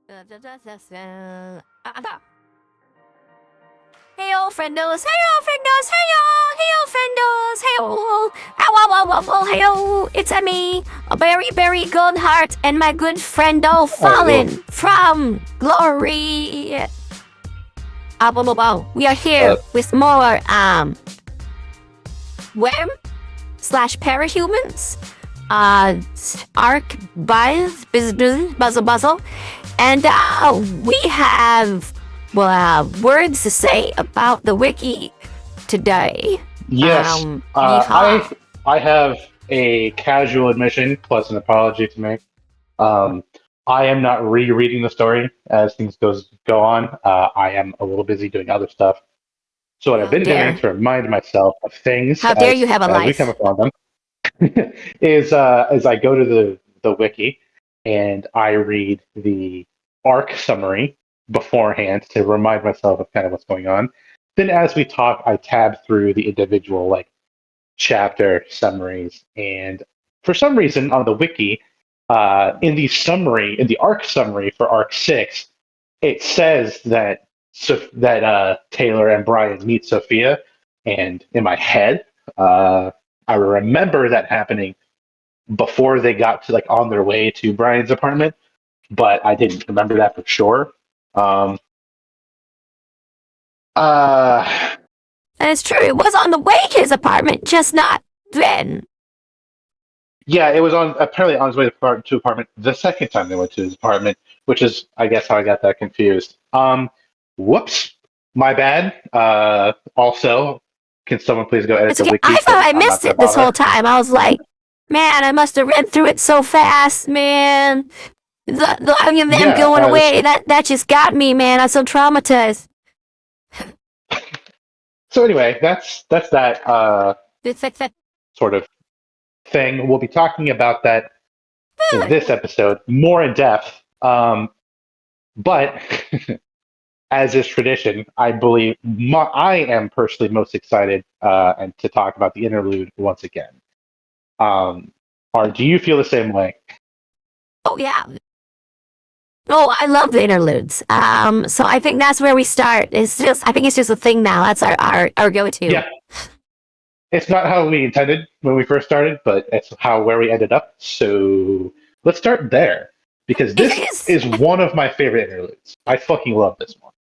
Heyo Friendos, Heyo Friendos, Heyo Friendos, Heyo, ow, Heyo, it's me, a very, very good heart, and my good friendo fallen from glory. We are here with more, worm slash parahumans, arc buzzle, and we have words to say about the wiki today. Yes, I have a casual admission plus an apology to make. I am not rereading the story as things go on. I am a little busy doing other stuff. So what I've been doing to remind myself of things How dare you have a life? we come upon them is I go to the wiki and I read the arc summary beforehand to remind myself of kind of what's going on. Then as we talk, I tab through the individual like chapter summaries, and for some reason on the wiki, in the arc summary for arc 6, it says that Taylor and Brian meet Sophia, and in my head, I remember that happening before they got to like on their way to Brian's apartment, but I didn't remember that for sure. And it's true, it was on the way to his apartment, just not then. Yeah, it was apparently on his way to apartment the second time they went to his apartment, which is, I guess, how I got that confused. Whoops, my bad. Also, can someone please go edit the wiki? I thought I missed it this whole time. I was like, man, I must have read through it so fast, man. Them going away, that just got me, man. I'm so traumatized. So anyway, that's that sort of thing. We'll be talking about that in this episode more in depth. But as is tradition, I believe I am personally most excited and to talk about the interlude once again. Do you feel the same way? Oh yeah. Oh, I love the interludes. So I think that's where we start. I think it's just a thing now. That's our go-to. Yeah. It's not how we intended when we first started, but it's where we ended up. So let's start there. Because this is one of my favorite interludes. I fucking love this one.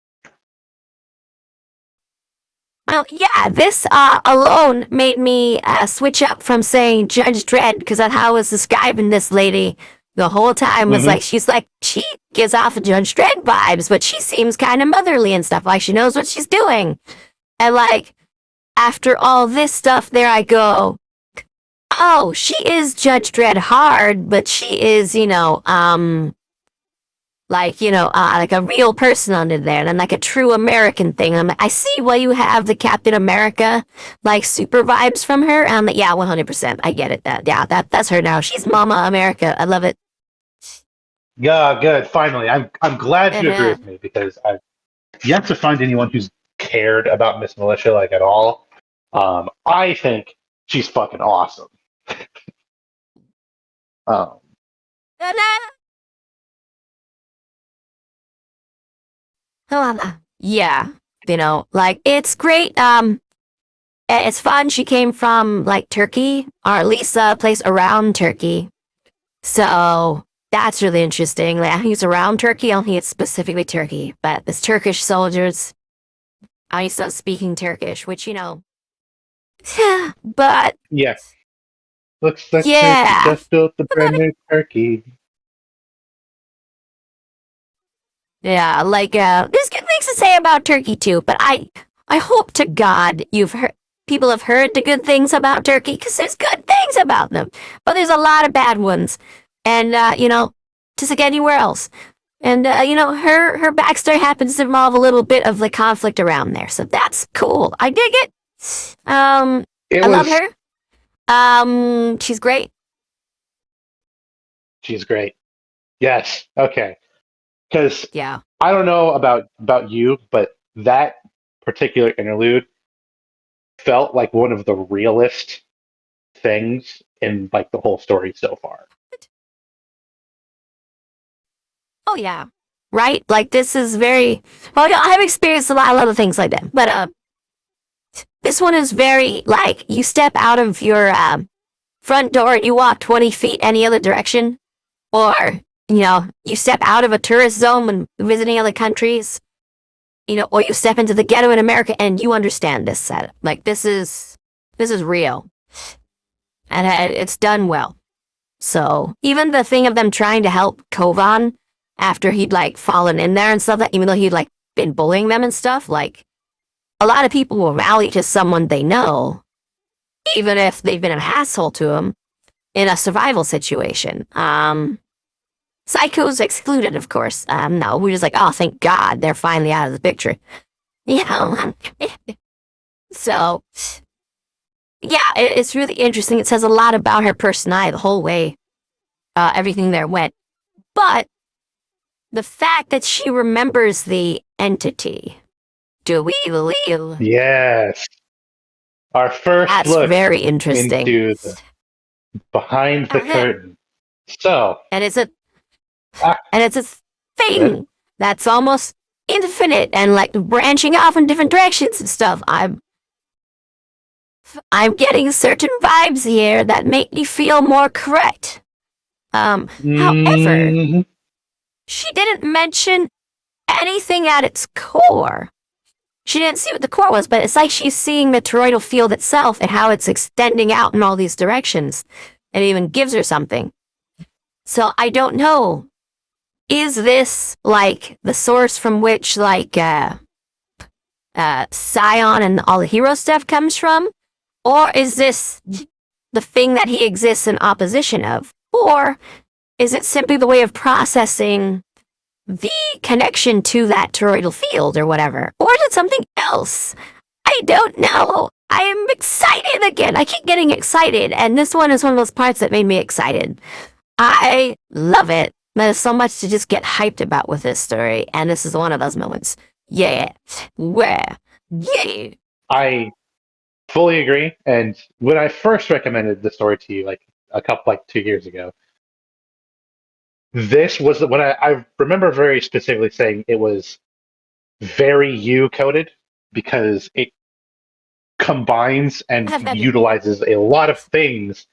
Well, yeah, this alone made me switch up from saying Judge Dredd, because that's how I was describing this lady the whole time. Was like, she gives off Judge Dredd vibes, but she seems kind of motherly and stuff, like she knows what she's doing. And like, after all this stuff, there I go, oh, she is Judge Dredd hard, but she is, like a real person under there, and like a true American thing. I see why you have the Captain America like super vibes from her. Yeah, 100%. I get it. That's her now. She's Mama America. I love it. Yeah, good. Finally, I'm glad you agree with me, because I've yet to find anyone who's cared about Miss Militia like at all. I think she's fucking awesome. Yeah, like it's great. It's fun. She came from like Turkey, or at least a place around Turkey. So that's really interesting. Like, he's around Turkey. I don't think it's specifically Turkey, but there's Turkish soldiers. I used to start speaking Turkish, which but yeah, looks like Turkey just built the brand new Turkey. Yeah, like there's good things to say about Turkey too, but I hope to God people have heard the good things about Turkey, because there's good things about them, but there's a lot of bad ones, and just like anywhere else. And her backstory happens to involve a little bit of the conflict around there, so that's cool. I dig it. I love her. She's great. She's great. Yes. Okay. Because yeah, I don't know about you, but that particular interlude felt like one of the realest things in like the whole story so far. Oh yeah. right? Like this is very well. I've experienced a lot of other things like that, but this one is very like you step out of your front door and you walk 20 feet any other direction, or you step out of a tourist zone when visiting other countries, or you step into the ghetto in America and you understand this setup. Like this is real, and it's done well. So even the thing of them trying to help Kovan after he'd like fallen in there and stuff, that even though he'd like been bullying them and stuff, like a lot of people will rally to someone they know, even if they've been an asshole to him in a survival situation. Psychos excluded, of course. No, we're just like, oh, thank God they're finally out of the picture. So, yeah, it's really interesting. It says a lot about her personality the whole way everything there went. But the fact that she remembers the entity, do we believe? Yes. Our first That's look very interesting. into the behind the curtain. So, and it's a thing that's almost infinite and like branching off in different directions and stuff. I'm getting certain vibes here that make me feel more correct. However, she didn't mention anything at its core. She didn't see what the core was, but it's like she's seeing the toroidal field itself and how it's extending out in all these directions. It even gives her something. So I don't know. Is this like the source from which like Scion and all the hero stuff comes from? Or is this the thing that he exists in opposition of? Or is it simply the way of processing the connection to that toroidal field or whatever? Or is it something else? I don't know. I am excited again. I keep getting excited, and this one is one of those parts that made me excited. I love it. There's so much to just get hyped about with this story, and this is one of those moments. Yeah. Where? Yeah. I fully agree. And when I first recommended the story to you, like 2 years ago, this was when I remember very specifically saying it was very you coded because it combines and utilizes a lot of things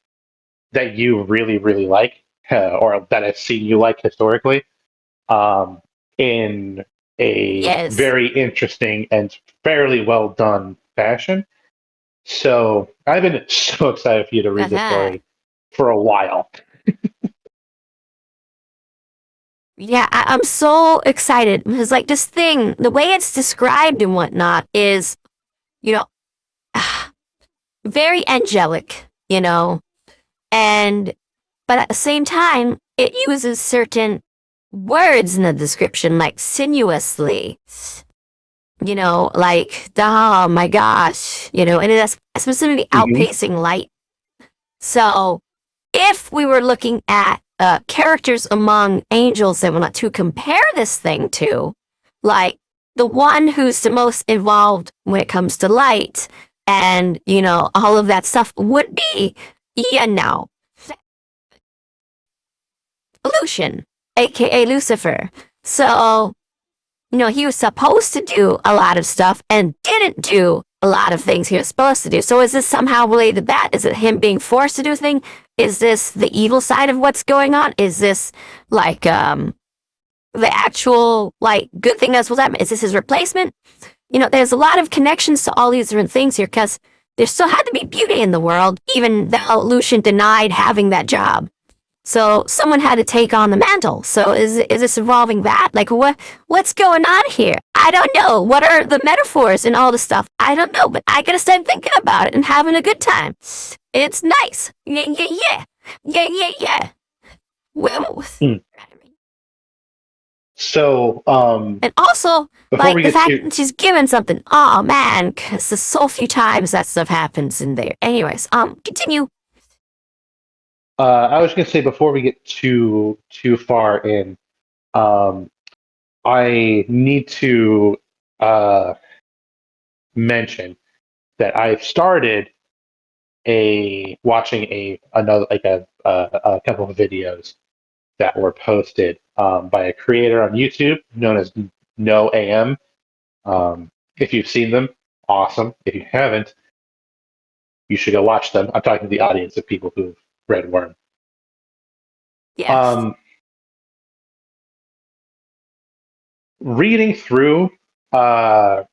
that you really, really like, or that I've seen you like historically, in a very interesting and fairly well done fashion. So I've been so excited for you to read this story for a while. Yeah, I'm so excited because, like, this thing, the way it's described and whatnot is, very angelic, and but at the same time, it uses certain words in the description, like sinuously, like, oh my gosh, and it is specifically outpacing light. So if we were looking at characters among angels that we want to compare this thing to, like the one who's the most involved when it comes to light and, all of that stuff would be, Lucian, aka Lucifer. So, he was supposed to do a lot of stuff and didn't do a lot of things he was supposed to do. So is this somehow related to that? Is it him being forced to do a thing? Is this the evil side of what's going on? Is this like the actual like good thing that's what's happening? Is this his replacement? There's a lot of connections to all these different things here because there still had to be beauty in the world, even though Lucian denied having that job. So someone had to take on the mantle. So is this involving that? Like what's going on here? I don't know. What are the metaphors and all the stuff? I don't know, but I gotta start thinking about it and having a good time. It's nice. Yeah. Well, So, and also, like the fact that she's given something. Oh man, because there's so few times that stuff happens in there. Anyways, continue. I was going to say before we get too far in, I need to mention that I've started watching another a couple of videos that were posted by a creator on YouTube known as No AM. If you've seen them, awesome. If you haven't, you should go watch them. I'm talking to the audience of people who've read Worm. Yes. Reading through Worm,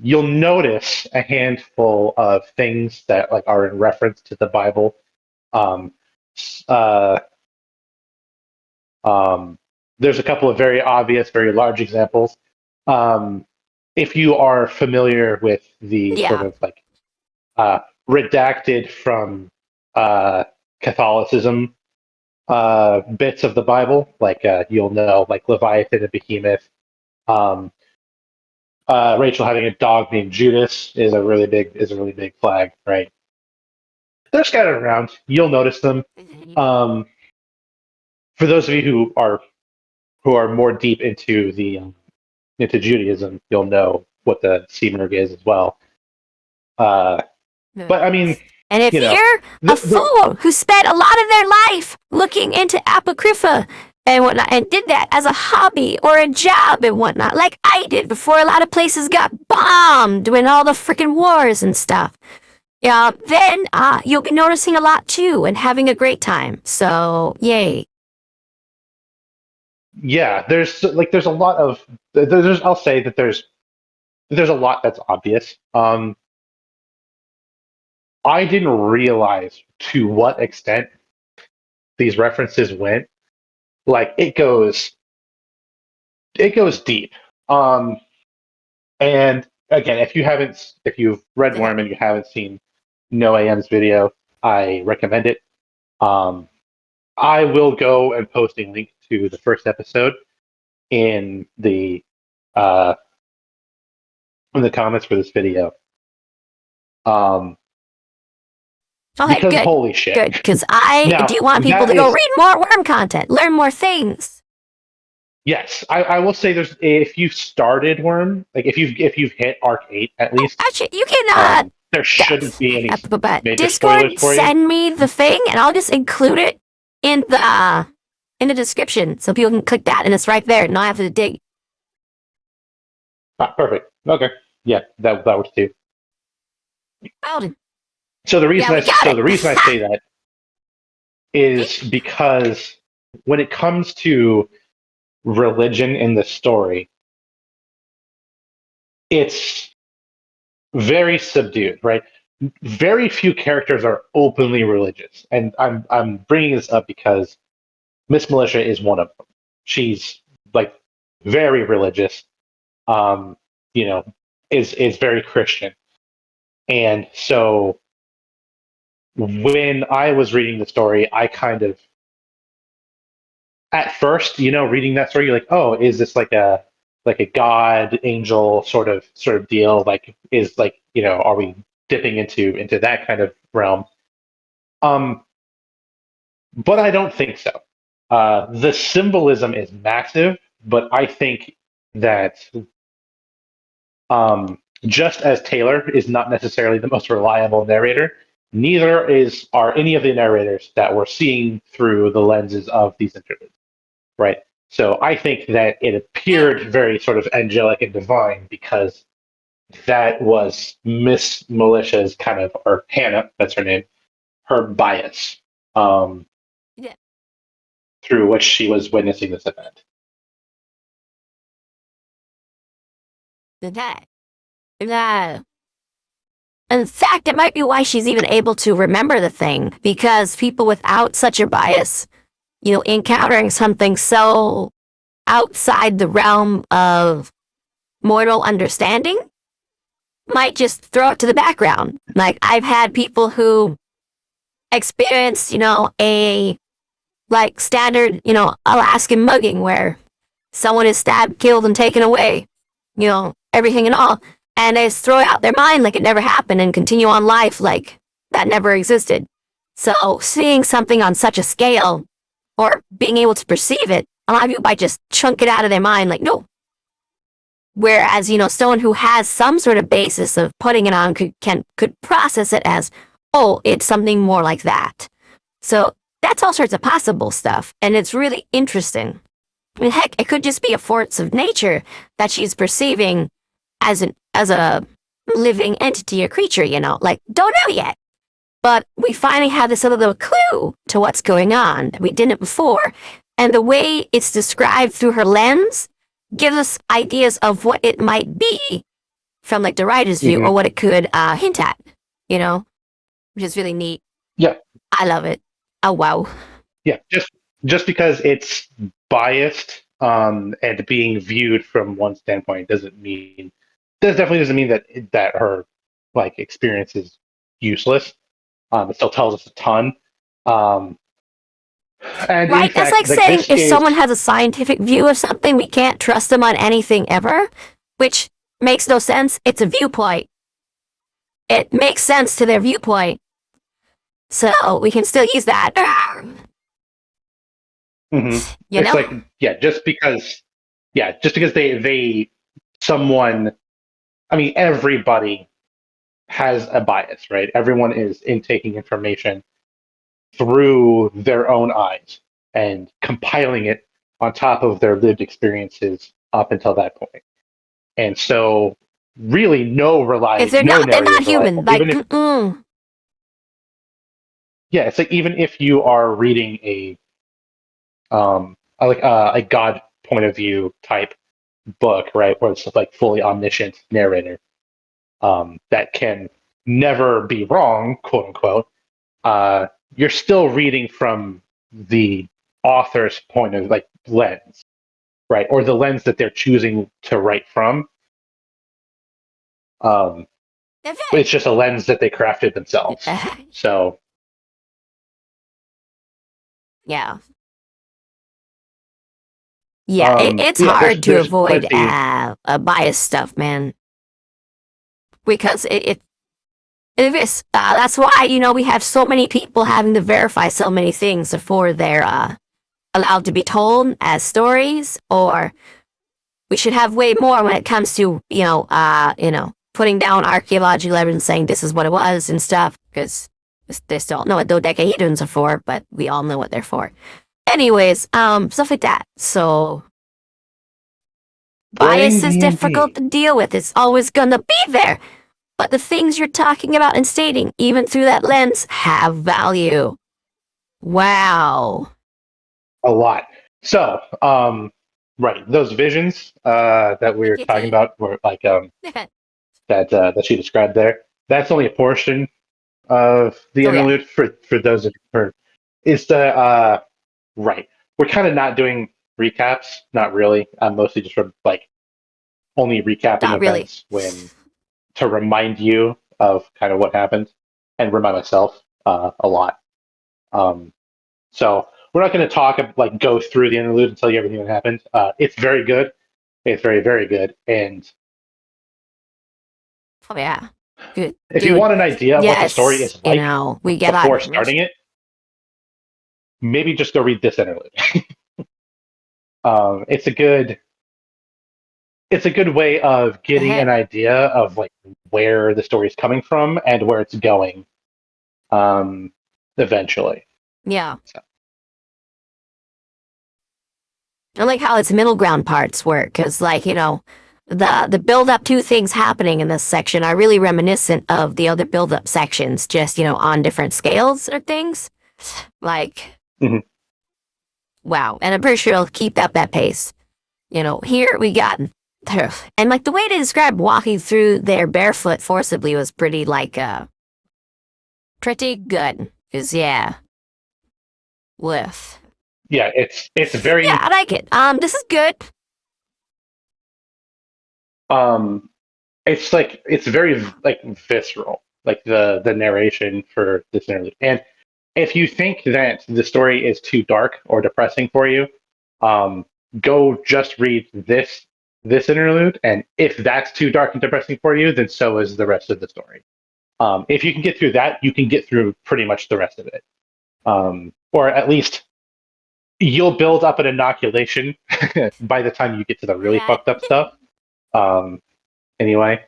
you'll notice a handful of things that like are in reference to the Bible. Um, uh, there's a couple of very obvious, very large examples. Um, if you are familiar with the sort Yeah. of like uh, redacted from Catholicism bits of the Bible, like you'll know, like Leviathan and Behemoth. Um, Rachel having a dog named Judas is a really big flag, right? They're scattered around. You'll notice them. Um, for those of you who are more deep into the into Judaism, you'll know what the Simurg is as well. But I mean, And if you know, you're a the fool who spent a lot of their life looking into Apocrypha and whatnot, and did that as a hobby or a job and whatnot, like I did before a lot of places got bombed when all the freaking wars and stuff, yeah, then you'll be noticing a lot too and having a great time. So, yay. yeah, there's a lot of there's I'll say that there's a lot that's obvious. I didn't realize to what extent these references went. Like it goes deep. Um, and again, if you've read Worm and you haven't seen No AM's video, I recommend it. Um, I will go and post a link to the first episode in uh, the comments for this video. Um, Okay, because good. holy shit! Good, because I Now do want people that to go is read more worm content, learn more things. yes. I will say there's if you've started Worm, like if you've hit Arc 8 at least, Actually, you can there shouldn't be any major spoilers Discord for you. send me the thing, and I'll just include it in the description so people can click that, and it's right there, and I have to dig. Ah, perfect. Okay. Yeah, that works too. Found it. So the Yeah, reason we got it. the reason I say that is because when it comes to religion in the story, it's very subdued, right? Very few characters are openly religious, and I'm bringing this up because Miss Militia is one of them. She's like very religious, um, you know, is very Christian, and so when I was reading the story, I kind of at first, reading that story, you're like, oh, is this like a god angel sort of deal? Like, is like, are we dipping into that kind of realm? Um, but I don't think so. The symbolism is massive, but I think that just as Taylor is not necessarily the most reliable narrator, neither are any of the narrators that we're seeing through the lenses of these interludes. Right. So I think that it appeared very sort of angelic and divine because that was Miss Militia's kind of, or Hannah, that's her name, her bias um, Yeah. through which she was witnessing this event. That. That. In fact, it might be why she's even able to remember the thing, because people without such a bias, encountering something so outside the realm of mortal understanding might just throw it to the background. Like, I've had people who experience, a like standard, Alaskan mugging where someone is stabbed, killed, and taken away, everything and all, and they just throw it out their mind like it never happened and continue on life like that never existed. So seeing something on such a scale or being able to perceive it, a lot of people might just chunk it out of their mind like, no. Whereas, someone who has some sort of basis of putting it on could process it as, oh, it's something more like that. So that's all sorts of possible stuff, and it's really interesting. I mean, heck, it could just be a force of nature that she's perceiving as a living entity or creature, like, don't know yet. But we finally have this little clue to what's going on. We didn't before. And the way it's described through her lens gives us ideas of what it might be from like the writer's view, or what it could hint at, which is really neat. Yeah. I love it. Oh, wow. Yeah, just because it's biased and being viewed from one standpoint definitely doesn't mean that her like experience is useless. It still tells us a ton. And Right? in That's fact, like saying if is someone has a scientific view of something, we can't trust them on anything ever, which makes no sense. It's a viewpoint. It makes sense to their viewpoint. So we can still use that. it's like just because they someone, I mean, everybody has a bias, right? Everyone is intaking information through their own eyes and compiling it on top of their lived experiences up until that point. And so, really, If they're no they're not narrative human. reliable. Like, Even if, yeah, it's like even if you are reading a God point of view type book, right, where it's like fully omniscient narrator, that can never be wrong, quote unquote. You're still reading from the author's point of like lens, right, or the lens that they're choosing to write from. It's just a lens that they crafted themselves. So yeah. Yeah, it's hard to there's avoid plenty. bias stuff, man. Because it is. That's why, we have so many people having to verify so many things before they're allowed to be told as stories, or we should have way more when it comes to, putting down archaeological evidence saying this is what it was and stuff, because they still don't know what dodecahedrons are for, but we all know what they're for. Anyways, stuff like that. So bias is difficult to deal with. It's always gonna be there. But the things you're talking about and stating, even through that lens, have value. Wow. A lot. So, right, those visions that we were talking about were like that she described there. That's only a portion of the interlude for those of her. Is the right? We're kind of not doing recaps, not really. I'm mostly just like only recapping Not really. events when to remind you of kind of what happened and remind myself a lot. So we're not going to talk like go through the interlude and tell you everything that happened. It's very good. It's very, very good. And Oh yeah. Good. if you want an idea of what the story is like, we get before starting it, maybe just go read this interlude. It's a good way of getting an idea of like where the story is coming from and where it's going. Eventually. Yeah. So. I like how its middle ground parts work, because the build up to things happening in this section are really reminiscent of the other build up sections, just on different scales or things. Like, wow. And I'm pretty sure it'll keep up that pace. Here we got, and like the way they described walking through there barefoot forcibly was pretty pretty good. Cause with. Yeah, it's very. Yeah, I like it. This is good. It's very like visceral, like the narration for this interlude. And if you think that the story is too dark or depressing for you, go just read this interlude. And if that's too dark and depressing for you, then so is the rest of the story. If you can get through that, you can get through pretty much the rest of it. Or at least you'll build up an inoculation by the time you get to the really fucked up stuff. Anyway,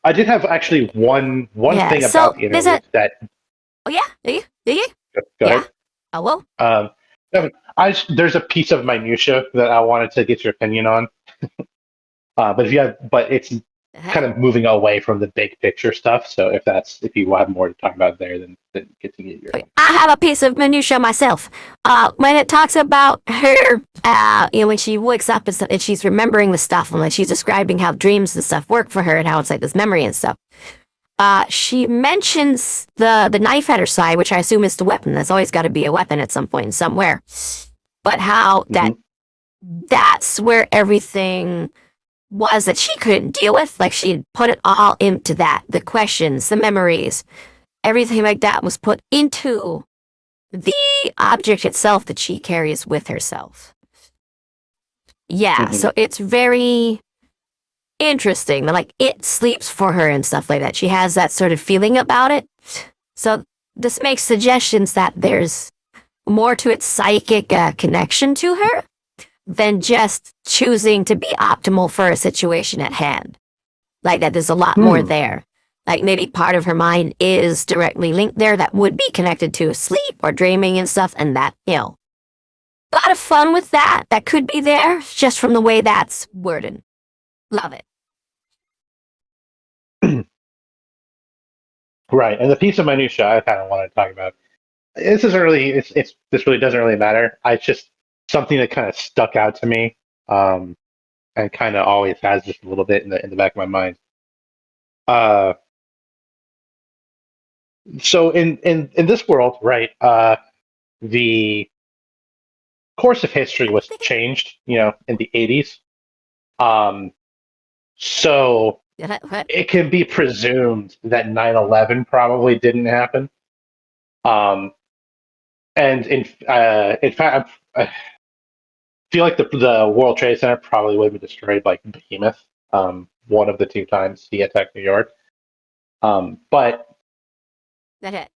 I did have actually one Yeah. thing So about the there's a. interlude that. Oh yeah. Do you? Go Yeah. ahead. Oh well. No, there's a piece of minutia that I wanted to get your opinion on. But it's Uh-huh. kind of moving away from the big picture stuff. So if you have more to talk about there, then get to get your. I have a piece of minutia myself. When it talks about her, when she wakes up and, stuff, and she's remembering the stuff, and like she's describing how dreams and stuff work for her, and how it's like this memory and stuff. She mentions the knife at her side, which I assume is the weapon. There's always got to be a weapon at some point somewhere. But how that's where everything was that she couldn't deal with. Like she had put it all into that. The questions, the memories, everything like that was put into the object itself that she carries with herself. Yeah, so it's very interesting. Like it sleeps for her and stuff like that. She has that sort of feeling about it. So this makes suggestions that there's more to its psychic connection to her than just choosing to be optimal for a situation at hand. Like that there's a lot more there. Like maybe part of her mind is directly linked there that would be connected to sleep or dreaming and stuff, and that, a lot of fun with that. That could be there just from the way that's worded. Love it. Right, and the piece of minutia I kind of wanted to talk about. This isn't really. This really doesn't really matter. It's just something that kind of stuck out to me, and kind of always has just a little bit in the back of my mind. Uh, so in this world, right? The course of history was changed, in the 80s. Um, so it can be presumed that 9/11 probably didn't happen. Um, and in fact, I feel like the World Trade Center probably would have been destroyed like Behemoth, one of the two times he attacked New York. But That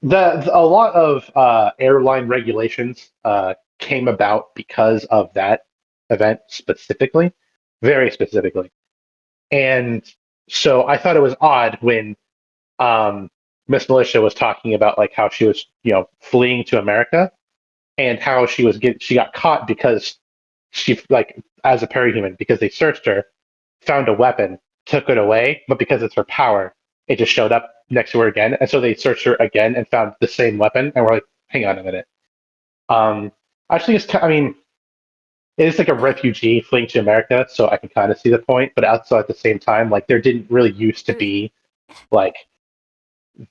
the, a lot of airline regulations came about because of that event specifically, very specifically. And so I thought it was odd when Miss Militia was talking about like how she was, fleeing to America and how she got caught because she like as a parahuman because they searched her, found a weapon, took it away, but because it's her power, it just showed up next to her again, and so they searched her again and found the same weapon, and we're like, hang on a minute. I think I mean, it is like a refugee fleeing to America, so I can kind of see the point, but also at the same time, like there didn't really used to be like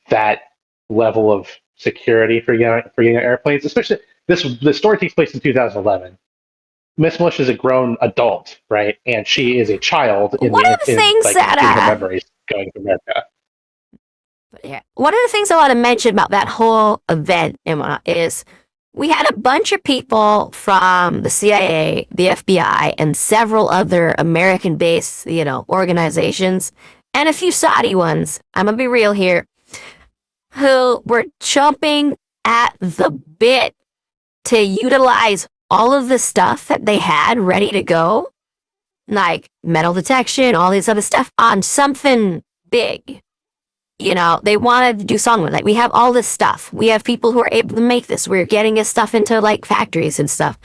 that level of security for getting on airplanes. Especially the story takes place in 2011. Miss Militia is a grown adult, right? And she is a child one of the things in her memories going to America. Yeah. One of the things I want to mention about that whole event, Emma, is we had a bunch of people from the CIA, the FBI, and several other American-based, organizations, and a few Saudi ones. I'm gonna be real here, who were chomping at the bit to utilize all of the stuff that they had ready to go, like metal detection, all these other stuff, on something big. They wanted to do song with it. Like, we have all this stuff. We have people who are able to make this. We're getting this stuff into like factories and stuff.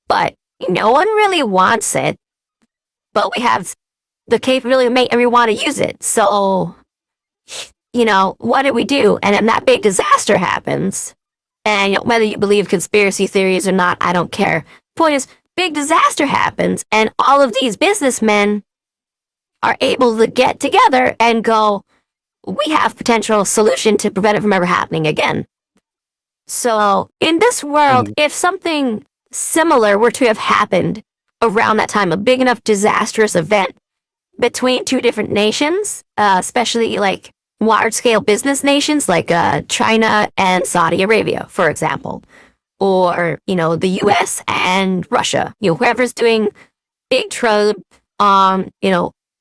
But no one really wants it. But we have the capability to make everyone want to use it. So, what do we do? And then that big disaster happens. And whether you believe conspiracy theories or not, I don't care. Point is, big disaster happens, and all of these businessmen are able to get together and go, we have potential solution to prevent it from ever happening again. So in this world, if something similar were to have happened around that time, a big enough disastrous event between two different nations, especially like large-scale business nations like China and Saudi Arabia, for example, or, the US and Russia, whoever's doing big trade,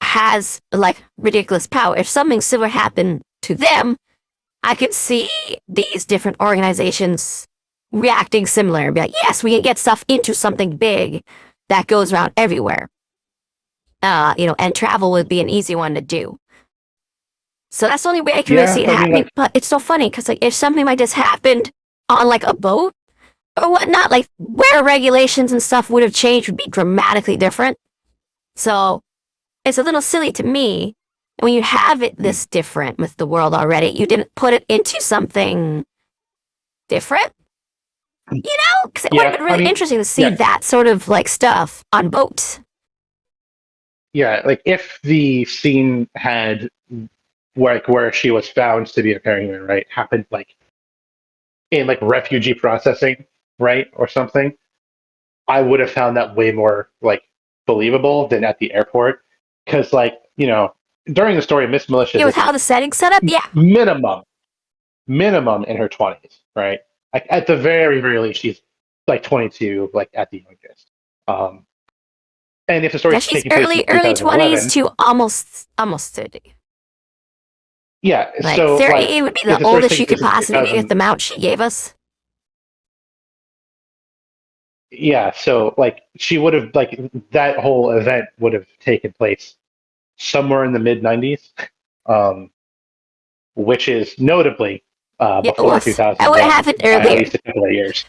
has like ridiculous power. If something similar happened to them, I could see these different organizations reacting similar and be like, yes, we can get stuff into something big that goes around everywhere. And travel would be an easy one to do. So that's the only way I can really see it happening. But it's so funny because like if something like this happened on like a boat or whatnot, like where regulations and stuff would have changed would be dramatically different. So it's a little silly to me. And when you have it this different with the world already, you didn't put it into something different. You know, because it would have been really interesting to see that sort of like stuff on boats. Yeah, like if the scene had where she was found to be a parahuman, right, happened like in like refugee processing, right, or something, I would have found that way more like believable than at the airport. Because like, you know, during the story, Miss Militia with how the setting's set up, minimum in her 20s, right? Like at the very, very least, she's like 22, like at the youngest. And if the story's she's taking place in early 20s to almost 30. Yeah, like so 30 like, would be the oldest she could possibly be with the amount she gave us. Yeah, so like she would have like that whole event would have taken place somewhere in the mid 90s, which is notably before 2000. That would have happened earlier. At least a couple of years.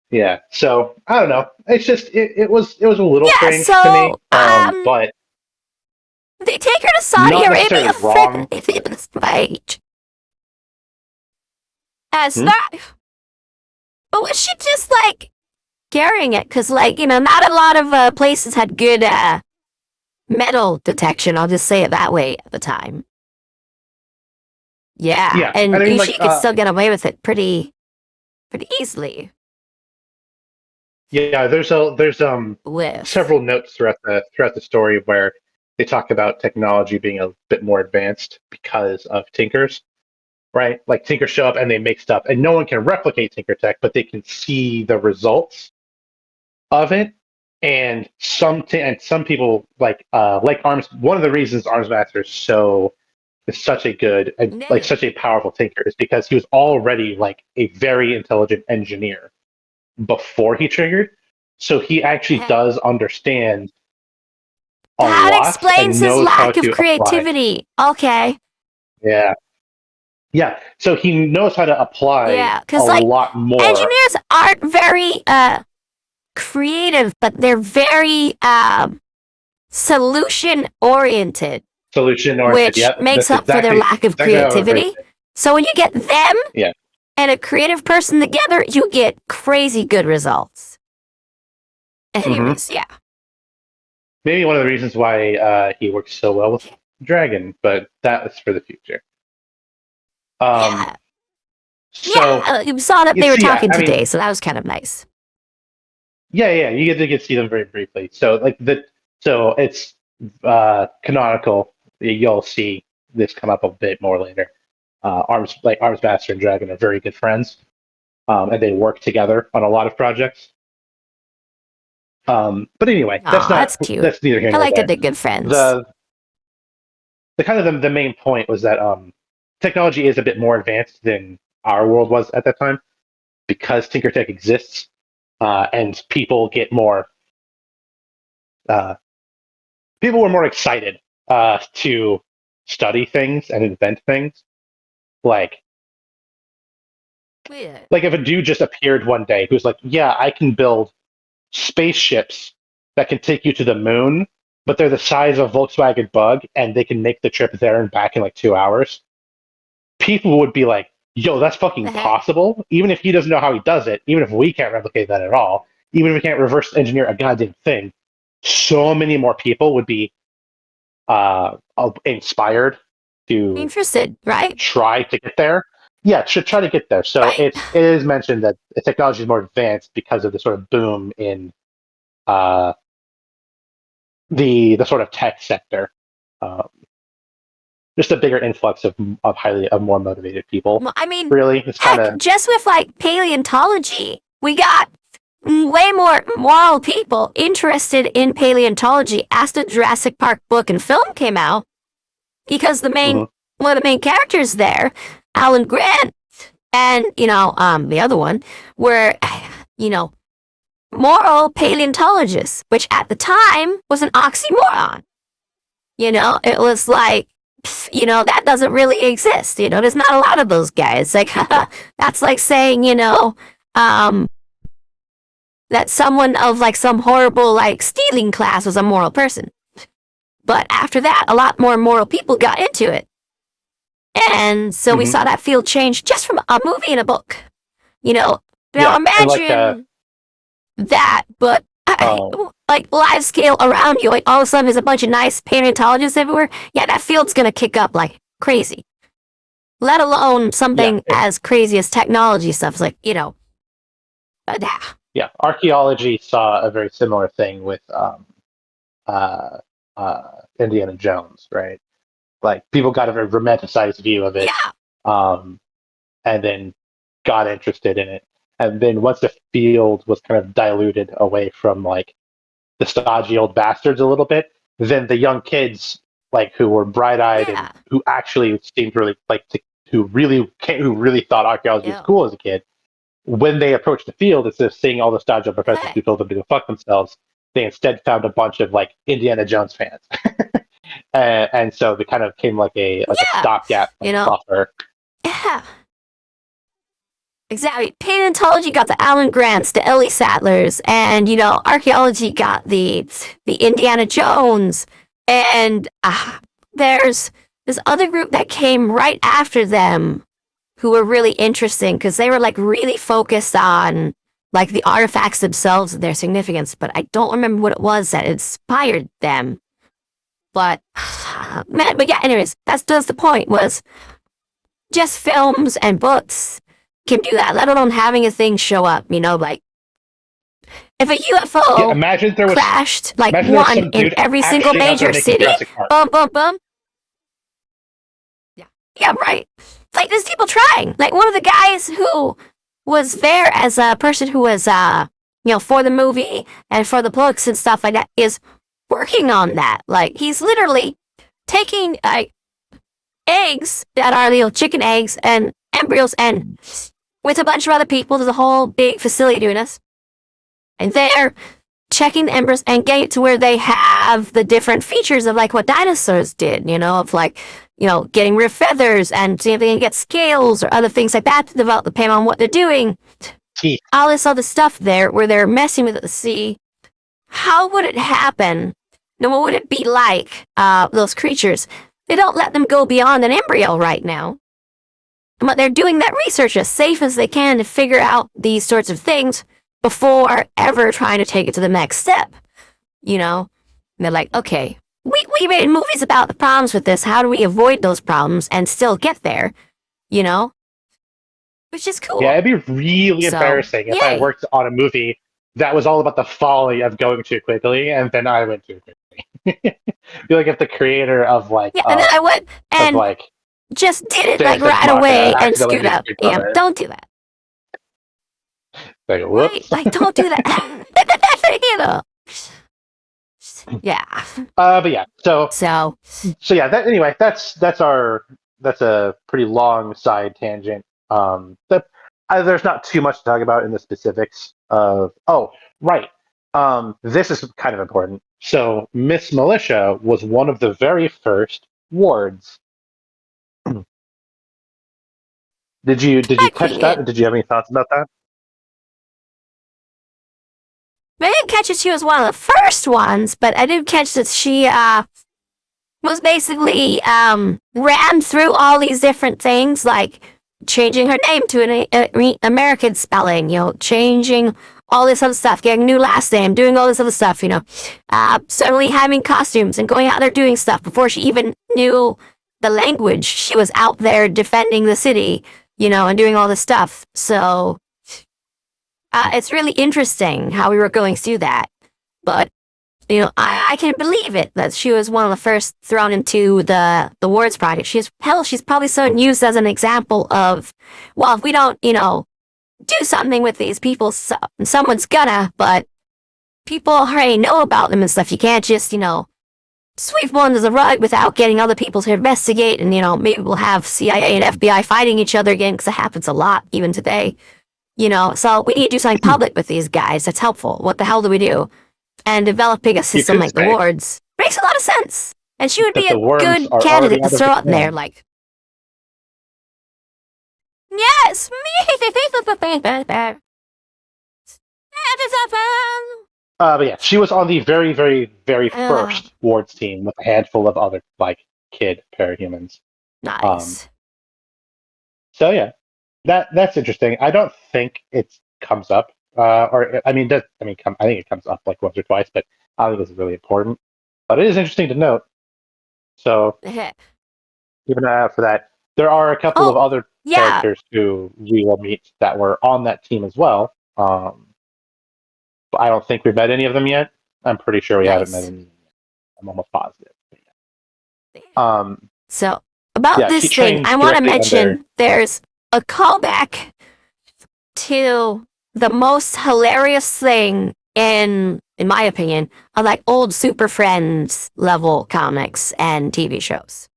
Yeah, so I don't know. It's just it was a little strange to me, but they take her to Saudi Arabia for this page. But was she just like carrying it? Because like not a lot of places had good metal detection. I'll just say it that way at the time. Yeah, and I mean, she could still get away with it pretty easily. Yeah, there's several notes throughout the story where they talk about technology being a bit more advanced because of Tinkers, right? Like Tinkers show up and they make stuff, and no one can replicate Tinker Tech, but they can see the results of it. And some people like Arms. One of the reasons Arms Master is such a good like such a powerful Tinker is because he was already like a very intelligent engineer before he triggered, so he actually does understand a lot. That explains his lack of creativity. Okay. Yeah. So he knows how to apply a lot more. Engineers aren't very creative, but they're very solution oriented. Which makes up for their lack of creativity. So when you get them and a creative person together, you get crazy good results. Anyways, Maybe one of the reasons why he works so well with Dragon, but that was for the future. You saw that they were talking today, so that was kind of nice. Yeah, you get to see them very briefly. So like it's canonical. You'll see this come up a bit more later. Arms Master and Dragon are very good friends, and they work together on a lot of projects. But anyway, that's cute. That's neither here nor there. I like that they're good friends. The kind of the main point was that technology is a bit more advanced than our world was at that time because Tinker Tech exists, and people get more. People were more excited to study things and invent things. Like if a dude just appeared one day who's like, yeah, I can build spaceships that can take you to the moon, but they're the size of a Volkswagen Bug and they can make the trip there and back in like 2 hours. People would be like, yo, that's fucking possible. Even if he doesn't know how he does it, even if we can't replicate that at all, even if we can't reverse engineer a goddamn thing, so many more people would be inspired to try to get there. Yeah, should try to get there. So it is mentioned that the technology is more advanced because of the sort of boom in the sort of tech sector. Just a bigger influx of more motivated people. I mean, really, it's just with like paleontology, we got way more moral people interested in paleontology as the Jurassic Park book and film came out, because the main one of the main characters there, Alan Grant, and the other one were moral paleontologists, which at the time was an oxymoron. It was like you know, that doesn't really exist. You know, there's not a lot of those guys. Like, that's like saying, you know, that someone of like some horrible like stealing class was a moral person. But after that, a lot more moral people got into it. And so we saw that field change just from a movie and a book. You know, now imagine that, but like live scale around you, like all of a sudden there's a bunch of nice paleontologists everywhere. Yeah, that field's gonna kick up like crazy. Let alone something as crazy as technology stuff. It's like, you know, yeah, archaeology saw a very similar thing with Indiana Jones, right? Like people got a very romanticized view of it, and then got interested in it. And then once the field was kind of diluted away from like the stodgy old bastards a little bit, then the young kids like who were bright-eyed and who actually seemed really like who really thought archaeology was cool as a kid, when they approached the field, instead of seeing all the stodgy professors who told them to go fuck themselves, they instead found a bunch of like Indiana Jones fans. And so they kind of came like a stopgap, you know, buffer. Yeah. Exactly. Paleontology got the Alan Grants, the Ellie Sattlers, and you know, archaeology got the Indiana Jones, and there's this other group that came right after them, who were really interesting because they were like really focused on like the artifacts themselves and their significance. But I don't remember what it was that inspired them. But man, but yeah. Anyways, that's the point. Was just films and books can do that, let alone having a thing show up, you know, like if a UFO imagine there was, crashed like one in every single major city, boom, boom, boom. Yeah, right. Like there's people trying. Like one of the guys who was there as a person who was, you know, for the movie and for the books and stuff like that is working on that. Like he's literally taking like eggs that are, you know, chicken eggs and embryos, and with a bunch of other people, there's a whole big facility doing this. And they're checking the embryos and getting it to where they have the different features of like what dinosaurs did, you know, of like, you know, getting rid of feathers and seeing if they can get scales or other things like that to develop depending on what they're doing. All this other stuff there where they're messing with it to see how would it happen? Now, what would it be like, those creatures? They don't let them go beyond an embryo right now. But they're doing that research as safe as they can to figure out these sorts of things before ever trying to take it to the next step. You know? And they're like, okay, we made movies about the problems with this. How do we avoid those problems and still get there? You know? Which is cool. Yeah, it'd be really embarrassing if I worked on a movie that was all about the folly of going too quickly, and then I went too quickly. Be like if the creator of like... Yeah, and then I went and... like, just did it like right away and screwed up. Yeah, don't do that. Like, whoops. Right? Like, don't do that. You know. Yeah. But yeah, so yeah. Anyway, that's a pretty long side tangent. There's not too much to talk about in the specifics of. Oh, right. This is kind of important. So Miss Militia was one of the very first wards. Did you catch that? Did you have any thoughts about that? I didn't catch that she was one of the first ones, but I did catch that she was basically ran through all these different things, like changing her name to an American spelling, you know, changing all this other stuff, getting a new last name, doing all this other stuff, you know, suddenly having costumes and going out there doing stuff before she even knew the language. She was out there defending the city, you know, and doing all this stuff. So it's really interesting how we were going through that. But, you know, I can't believe it that she was one of the first thrown into the Wards Project. She's probably so used as an example of, well, if we don't, you know, do something with these people, someone's gonna, but people already know about them and stuff. You can't just, you know, sweep one under the rug without getting other people to investigate, and, you know, maybe we'll have CIA and FBI fighting each other again, because it happens a lot, even today. You know, so we need to do something public with these guys that's helpful. What the hell do we do? And developing a system like the Wards makes a lot of sense. And she would that be the a worms good are candidate already to out of throw the out in there, can. like, yes, me. But yeah, she was on the very, very, very Uh, first wards team with a handful of other like kid parahumans. Um, nice. so yeah, that's interesting. I don't think it comes up, or I mean, I think it comes up like once or twice, but I don't think it's really important. But it is interesting to note. So keep an eye out for that. There are a couple of Oh, other yeah. characters who we will meet that were on that team as well. But I don't think we've met any of them yet. I'm pretty sure we haven't met Nice. any. I'm almost positive. Um, So, about yeah, she this thing, trains I want to directly under. mention there's a callback to the most hilarious thing in my opinion, of like old Super Friends level comics and TV shows.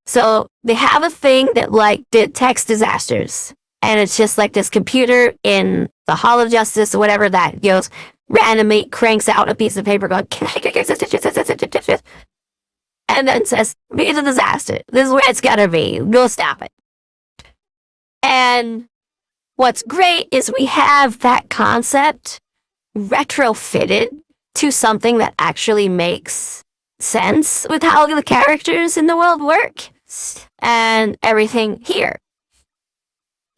So they have a thing that like detects disasters. And it's just like this computer in the Hall of Justice or whatever that goes randomly cranks out a piece of paper going and then says, "It's a disaster. This is where it's gotta be. Go stop it." And what's great is we have that concept retrofitted to something that actually makes sense with how the characters in the world work and everything here.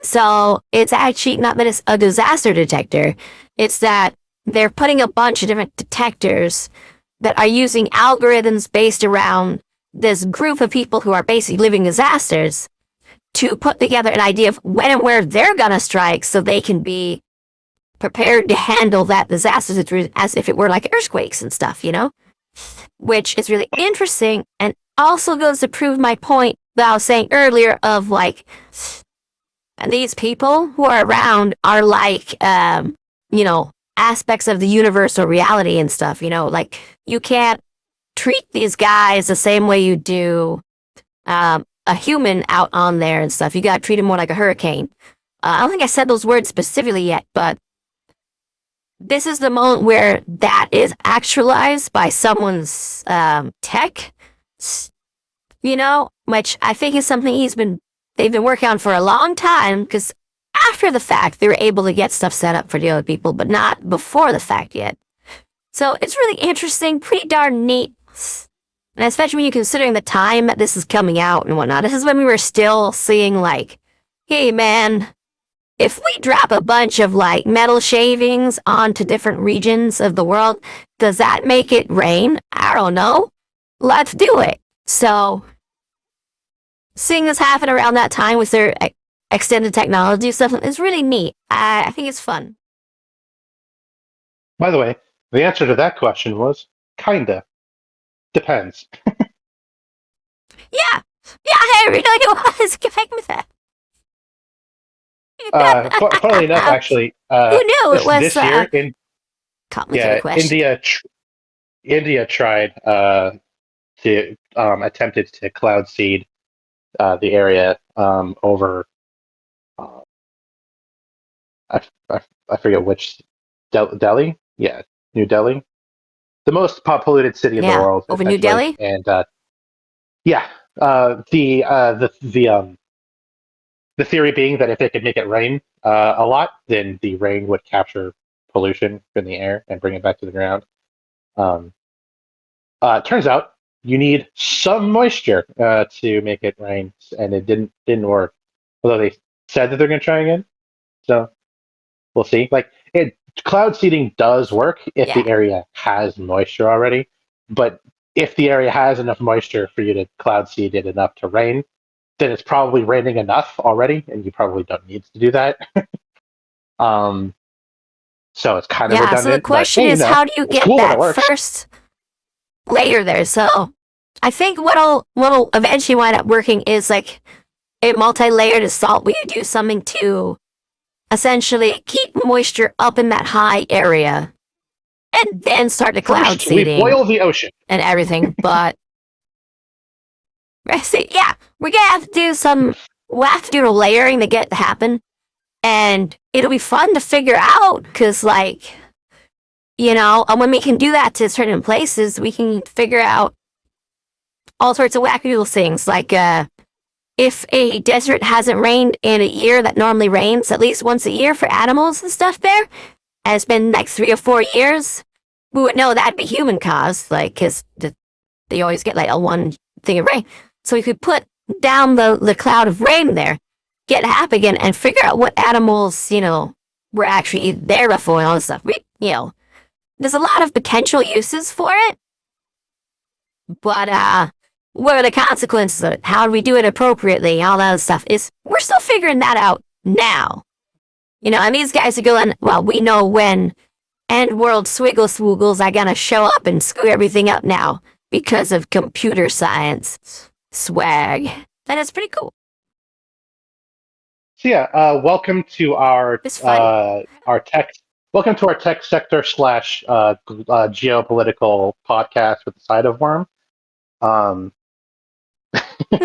So it's actually not that it's a disaster detector, it's that they're putting a bunch of different detectors that are using algorithms based around this group of people who are basically living disasters to put together an idea of when and where they're gonna strike so they can be prepared to handle that disaster as if it were like earthquakes and stuff, you know? Which is really interesting and also goes to prove my point that I was saying earlier of like, and these people who are around are like, you know, aspects of the universal reality and stuff, you know? Like, you can't treat these guys the same way you do a human out on there and stuff. You gotta treat them more like a hurricane. I don't think I said those words specifically yet, but this is the moment where that is actualized by someone's tech, you know, which I think is something they've been working on for a long time, because after the fact, they were able to get stuff set up for the other people, but not before the fact yet. So it's really interesting, pretty darn neat. And especially when you're considering the time that this is coming out and whatnot. This is when we were still seeing like, hey man, if we drop a bunch of like metal shavings onto different regions of the world, does that make it rain? I don't know. Let's do it. So, seeing this happen around that time with their extended technology stuff is really neat. I think it's fun. By the way, the answer to that question was kinda depends. Yeah. Yeah, I really was going with that. Funnily enough, actually, Who knew it was this year in complicated question? India tried to attempted to cloud seed the area over uh, I, I forget which Delhi, yeah, New Delhi, the most polluted city in the Yeah, world, over New essentially, Delhi? and yeah, the theory being that if they could make it rain a lot, then the rain would capture pollution in the air and bring it back to the ground. Um, turns out you need some moisture to make it rain, and it didn't work. Although they said that they're going to try again, so we'll see. Cloud seeding does work if Yeah. the area has moisture already, but if the area has enough moisture for you to cloud seed it enough to rain, then it's probably raining enough already, and you probably don't need to do that. um, so it's kind of Yeah, so the redundant, but question hey, is how do you it's get cool when it that works. first layer there? So I think what'll eventually wind up working is like a multi-layered assault where you do something to essentially keep moisture up in that high area and then start the cloud First, we seeding boil the ocean. and everything. But yeah, we're gonna have to do we'll have to do the layering to get it to happen. And it'll be fun to figure out because like And when we can do that to certain places, we can figure out all sorts of wacky little things. Like if a desert hasn't rained in a year that normally rains at least once a year for animals and stuff there, and it's been like 3 or 4 years, we would know that'd be human caused, like, because they always get like a one thing of rain. So we could put down the cloud of rain there, get it happen again, and figure out what animals, were actually there before and all this stuff. There's a lot of potential uses for it, but what are the consequences of it? How do we do it appropriately? All that other stuff we're still figuring that out now. And these guys are going, well, we know when end world swiggle swoogles are gonna show up and screw everything up now because of computer science swag. And it's pretty cool. So yeah, welcome to our tech. Welcome to our tech sector / geopolitical podcast with the side of worm. The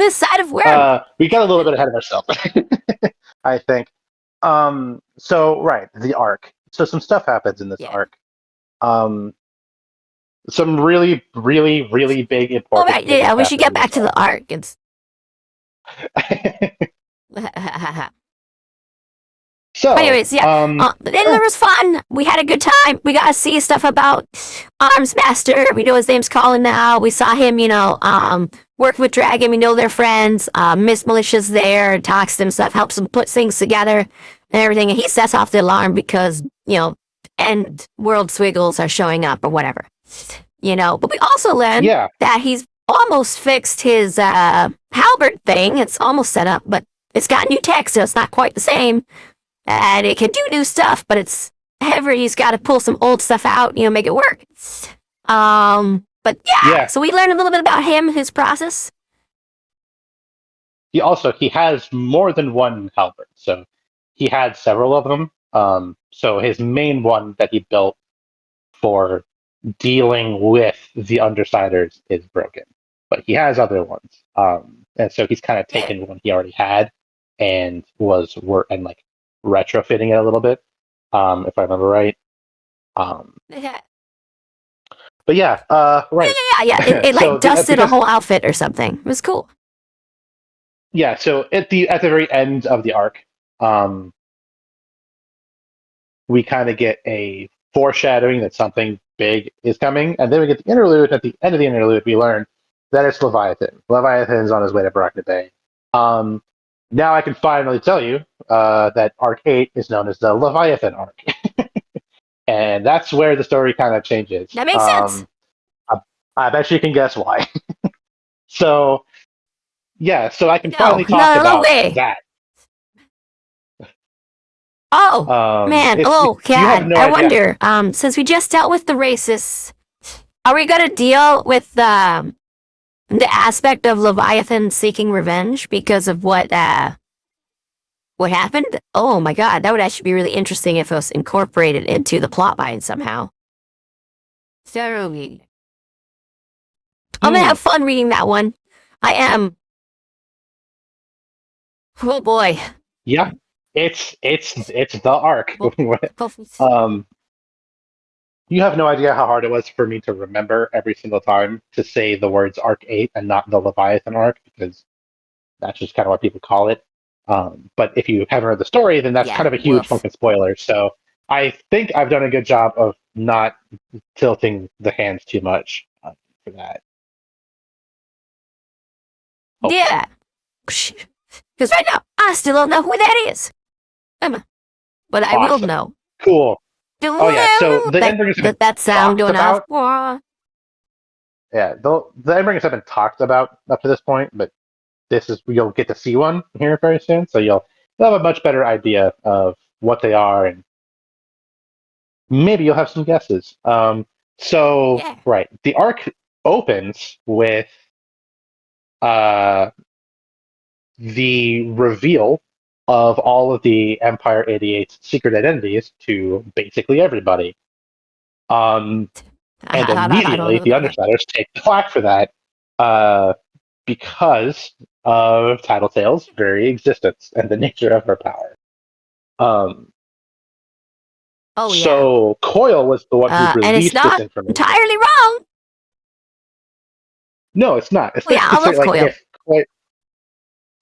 side of worm. We got a little bit ahead of ourselves, I think. So right, the arc. So some stuff happens in this arc. Some really, really, really big important. All right, yeah, we should get back to the arc. So, anyways, yeah, it was fun. We had a good time. We got to see stuff about Arms Master. We know his name's Colin now. We saw him, work with Dragon. We know they're friends. Miss Militia's there, talks to him, stuff, helps him put things together and everything. And he sets off the alarm because, end world swiggles are showing up or whatever. But we also learned that he's almost fixed his halberd thing. It's almost set up, but it's got new tech, so it's not quite the same. And it can do new stuff, but it's heavy. He's got to pull some old stuff out, make it work. But so we learned a little bit about him, his process. He has more than one halberd, so he had several of them. So his main one that he built for dealing with the Undersiders is broken, but he has other ones. And so he's kind of taken one he already had and was retrofitting it a little bit, if I remember right. But yeah, right. Yeah. It dusted a whole outfit or something. It was cool. Yeah. So at the very end of the arc, we kind of get a foreshadowing that something big is coming, and then we get the interlude. At the end of the interlude, we learn that it's Leviathan. Leviathan's on his way to Barachna Bay. Now I can finally tell you that Arc 8 is known as the Leviathan Arc. And that's where the story kind of changes. That makes sense. I bet you can guess why. So I can finally talk about that. Oh, man. Oh, God. I wonder, since we just dealt with the racists, are we going to deal with the aspect of Leviathan seeking revenge because of what happened? Oh my God, that would actually be really interesting if it was incorporated into the plot line somehow. So I'm gonna have fun reading that one. I am. Oh boy. Yeah, it's the arc. You have no idea how hard it was for me to remember every single time to say the words Arc 8 and not the Leviathan Arc, because that's just kind of what people call it. But if you haven't read the story, then that's kind of a huge fucking spoiler. So I think I've done a good job of not tilting the hands too much for that. Hopefully. Yeah. Because right now, I still don't know who that is. But I will know. Cool. Oh yeah, so the Endbringers have that sound going off. Yeah, the Endbringers have been talked about up to this point, but you'll get to see one here very soon, so you'll have a much better idea of what they are, and maybe you'll have some guesses. Right, the arc opens with the reveal of all of the Empire 88's secret identities to basically everybody. And immediately the Undersiders take the flak for that because of Tattletale's very existence and the nature of her power. Oh yeah. So Coyle was the one who And it's released this not information. entirely wrong. No, it's not. Oh yeah, Especially I love considering, like, Coil.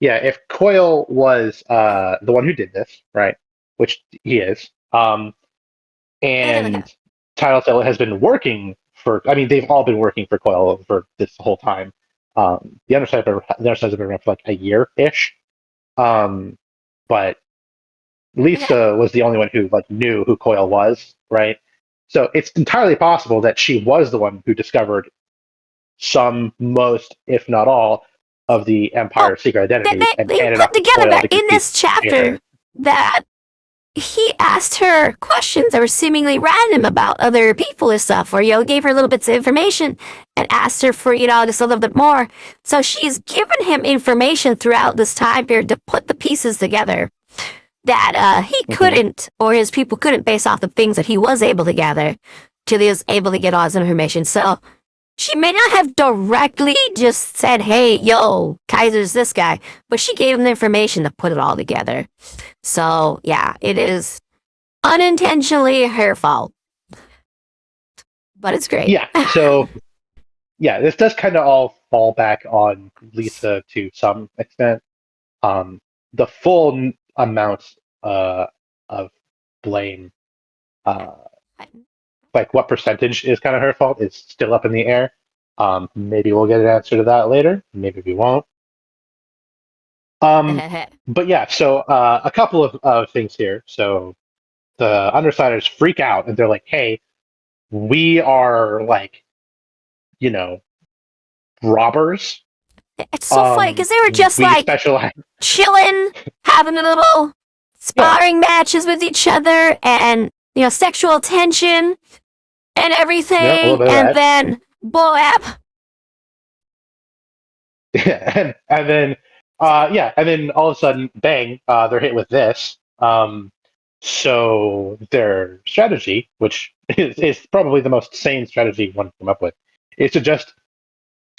if Coyle was the one who did this, right? Which he is. Yeah. And Tattletale has been working for. I mean, they've all been working for Coyle for this whole time. The Undersides have been around for like a year ish. But Yeah. Lisa was the only one who like knew who Coyle was, right? So it's entirely possible that she was the one who discovered some, most, if not all, of the Oh, Empire's secret identities and they handed put off to together Coyle that to in get these this chapter together. that he asked her questions that were seemingly random about other people and stuff, or gave her little bits of information and asked her for just a little bit more. So she's given him information throughout this time period to put the pieces together that he couldn't, or his people couldn't, based off the things that he was able to gather, till he was able to get all his information. So she may not have directly just said, "Hey, yo, Kaiser's this guy," but she gave him the information to put it all together. So yeah, it is unintentionally her fault, but it's great. Yeah. So yeah, this does kind of all fall back on Lisa to some extent. Um, the full amount of blame, uh, like what percentage is kind of her fault, is still up in the air. Maybe we'll get an answer to that later. Maybe we won't. But yeah, so a couple of things here. So the Undersiders freak out and they're like, "Hey, we are like, you know, robbers. It's so funny because they were just We like specialize." chilling, having a little Yeah, sparring matches with each other, and sexual tension and yeah, a little everything, bit of and that. then blap. And then and then all of a sudden, bang, they're hit with this. So their strategy, which is probably the most sane strategy one can come up with, is to just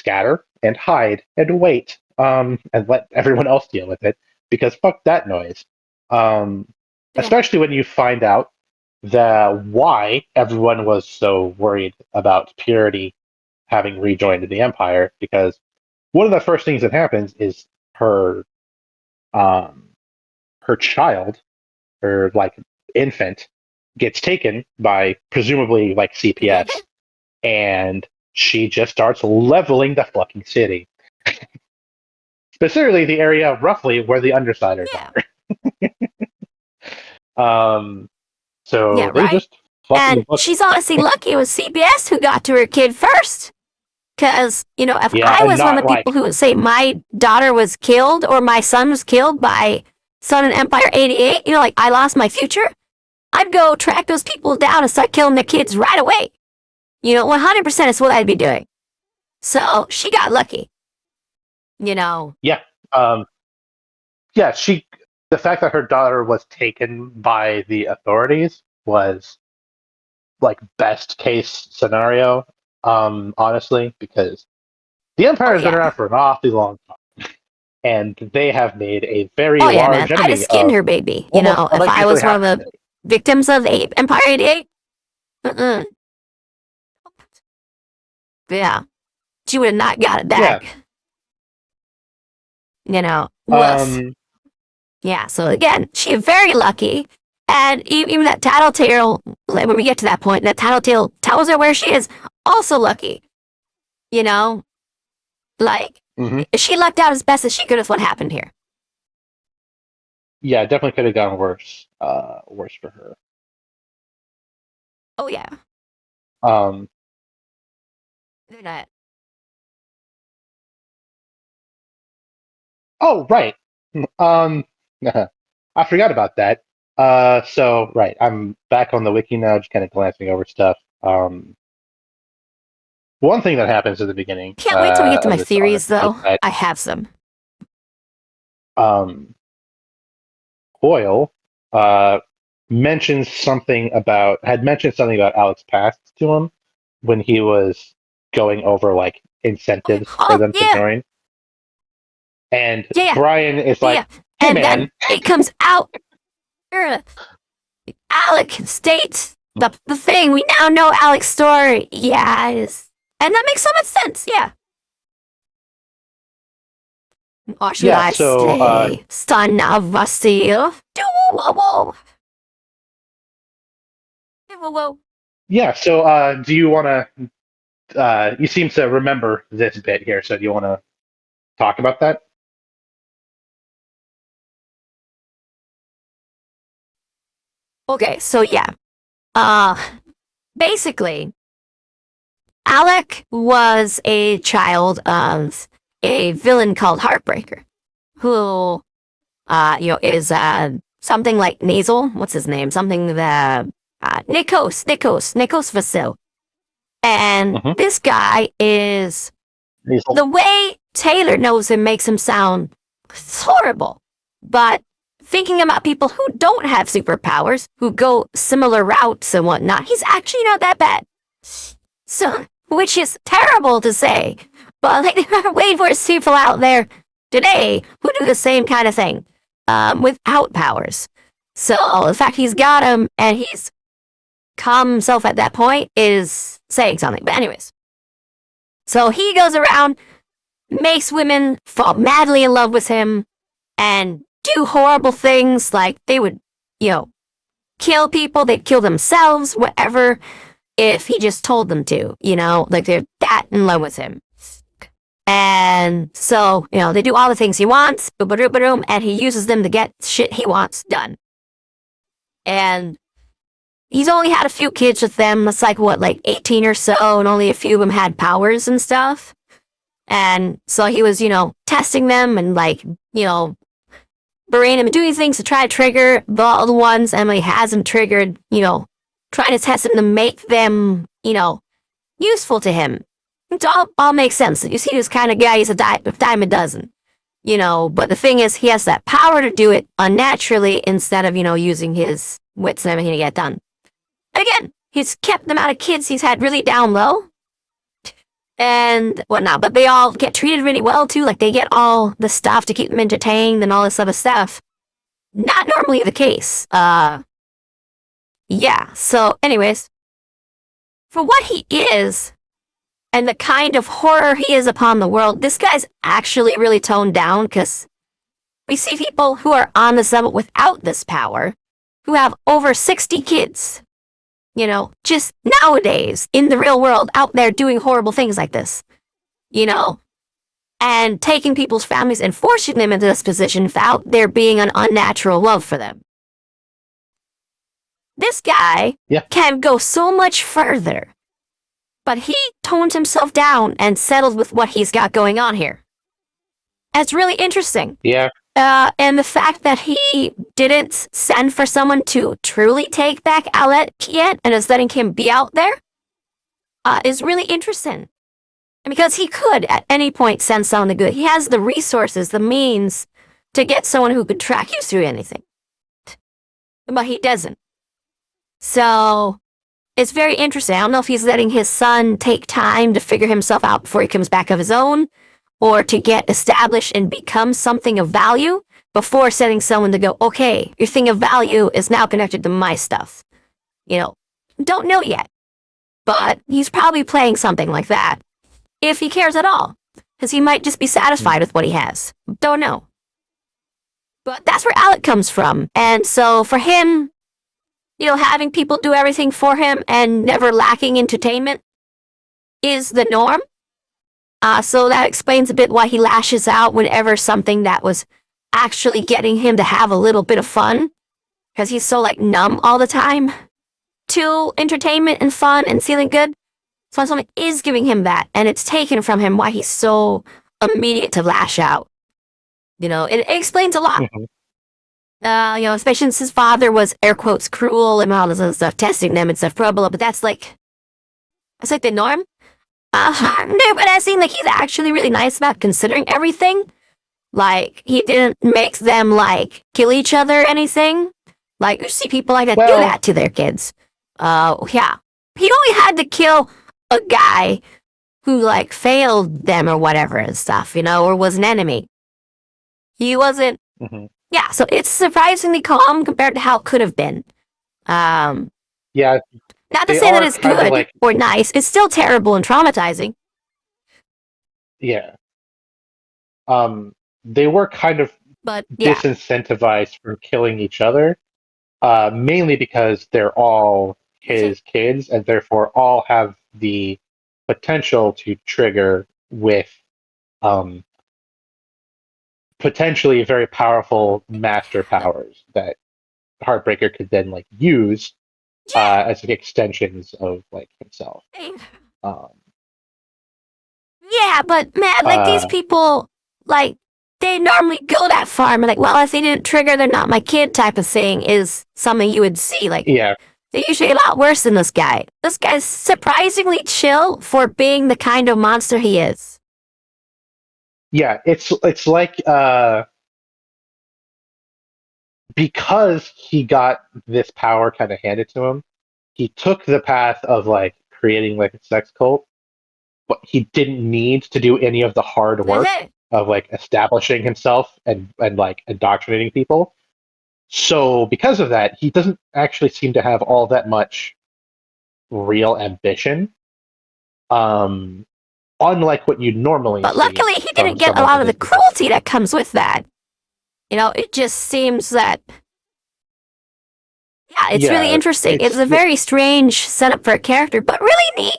scatter and hide and wait, and let everyone else deal with it, because fuck that noise. Um, Yeah. Especially when you find out that why everyone was so worried about Purity having rejoined the Empire, because one of the first things that happens is her um, her child, her like infant, gets taken by presumably like CPS, and she just starts leveling the fucking city, specifically the area roughly where the Undersiders Yeah. are. So Yeah, they right. just fucking And she's honestly lucky it was CBS who got to her kid first. Because, if yeah, I and was one not of the people like who would say my daughter was killed or my son was killed by Sun and Empire 88, like I lost my future, I'd go track those people down and start killing their kids right away. 100% is what I'd be doing. So she got lucky, you know. yeah, um, yeah. The fact that her daughter was taken by the authorities was like best case scenario, honestly, because the Empire Oh, has been yeah. around for an awfully long time, and they have made a very Oh, yeah, man. large I'd have enemy skinned of her baby, almost if like I basically was one of half the humanity. victims of the Empire 88. Uh-uh. Yeah. She would have not got it Yeah. back. Woof. Um. Yeah, so again, she's very lucky. And even that Tattletale, like, when we get to that point, that Tattletale tells her where she is, also lucky. You know? Like, Mhm. she lucked out as best as she could with what happened here. Yeah, definitely could have gone worse. Worse for her. Oh, yeah. Um. They're not. Oh, right. Um. I forgot about that. So right, I'm back on the wiki now, just kind of glancing over stuff. One thing that happens at the beginning Can't wait till we get to of my this arc theories, is though. that I have some. um, Hoyle mentions something about had mentioned something about Alex past to him when he was going over like incentives for Oh, them to yeah. join, and Yeah, Brian is yeah. like, "Hey, And then man." it comes out. Alec states the thing. We now know Alec's story. Yeah, it is. And that makes so much sense, yeah. Or should I say, son of Vasil? Whoa. Yeah, so do you want to... you seem to remember this bit here, so do you want to talk about that? Okay, so yeah. Basically, Alec was a child of a villain called Heartbreaker, who, is something like nasal. What's his name? Something that Nikos Vasil. And this guy is the way Taylor knows him makes him sound horrible. But thinking about people who don't have superpowers, who go similar routes and whatnot, he's actually not that bad. So, which is terrible to say, but like, there are way worse people out there today who do the same kind of thing, without powers. So the fact he's got him and he's calm himself at that point is saying something. But anyways, so he goes around, makes women fall madly in love with him, and do horrible things like they would, kill people, they'd kill themselves, whatever, if he just told them to, like they're that in love with him. And so, they do all the things he wants, and he uses them to get shit he wants done. And he's only had a few kids with them. That's like, 18 or so, and only a few of them had powers and stuff. And so he was, testing them and, berating them and doing things to try to trigger all the ones Emily hasn't triggered, trying to test them to make them, useful to him. It all makes sense. You see this kind of guy, he's a dime a dozen. But the thing is, he has that power to do it unnaturally instead of, using his wits and everything to get done. And again, he's kept the amount of kids he's had really down low and whatnot, but they all get treated really well too. Like, they get all the stuff to keep them entertained and all this other stuff. Not normally the case. Yeah, so anyways, for what he is and the kind of horror he is upon the world, this guy's actually really toned down, because we see people who are on this level without this power who have over 60 kids. Just nowadays, in the real world, out there doing horrible things like this. And taking people's families and forcing them into this position without there being an unnatural love for them. This guy can go so much further, but he toned himself down and settled with what he's got going on here. That's really interesting. Yeah. And the fact that he didn't send for someone to truly take back Alec yet and is letting him be out there is really interesting. And because he could at any point send someone to good. He has the resources, the means to get someone who could track you through anything. But he doesn't. So it's very interesting. I don't know if he's letting his son take time to figure himself out before he comes back of his own, or to get established and become something of value before setting someone to go, okay, your thing of value is now connected to my stuff. Don't know yet. But he's probably playing something like that, if he cares at all. Because he might just be satisfied with what he has. Don't know. But that's where Alec comes from. And so for him, having people do everything for him and never lacking entertainment is the norm. So that explains a bit why he lashes out whenever something that was actually getting him to have a little bit of fun, because he's so numb all the time to entertainment and fun and feeling good. So when something is giving him that and it's taken from him, why he's so immediate to lash out. It explains a lot. Especially since his father was, air quotes, cruel and all this other stuff, testing them and stuff, but that's the norm. No, but I seem like he's actually really nice about considering everything. He didn't make them, kill each other or anything. You see people like that do that to their kids. Yeah. He only had to kill a guy who, failed them or whatever and stuff, or was an enemy. He wasn't... Yeah, so it's surprisingly calm compared to how it could have been. Yeah, Not to they say that are it's kind of good like, or nice. It's still terrible and traumatizing. yeah. They were kind of But yeah, disincentivized from killing each other, mainly because they're all his kids and therefore all have the potential to trigger with um, potentially very powerful master powers that Heartbreaker could then like use as like extensions of like himself. yeah, Um, yeah. But man, like these uh, people, like they normally go that far. And be like, well, if they didn't trigger, they're not my kid. Type of thing is something you would see. Like yeah, they're usually a lot worse than this guy. This guy's surprisingly chill for being the kind of monster he is. yeah. It's like because he got this power kind of handed to him, he took the path of like creating like a sex cult, but he didn't need to do any of the hard work of like establishing himself and like indoctrinating people. So because of that, he doesn't actually seem to have all that much real ambition. Um, Unlike what you normally But see luckily, he from didn't get a someone lot in of the his position. cruelty that comes with that. You know, it just seems that, yeah, it's really Yeah, interesting. It's it's a very strange setup for a character, but really neat.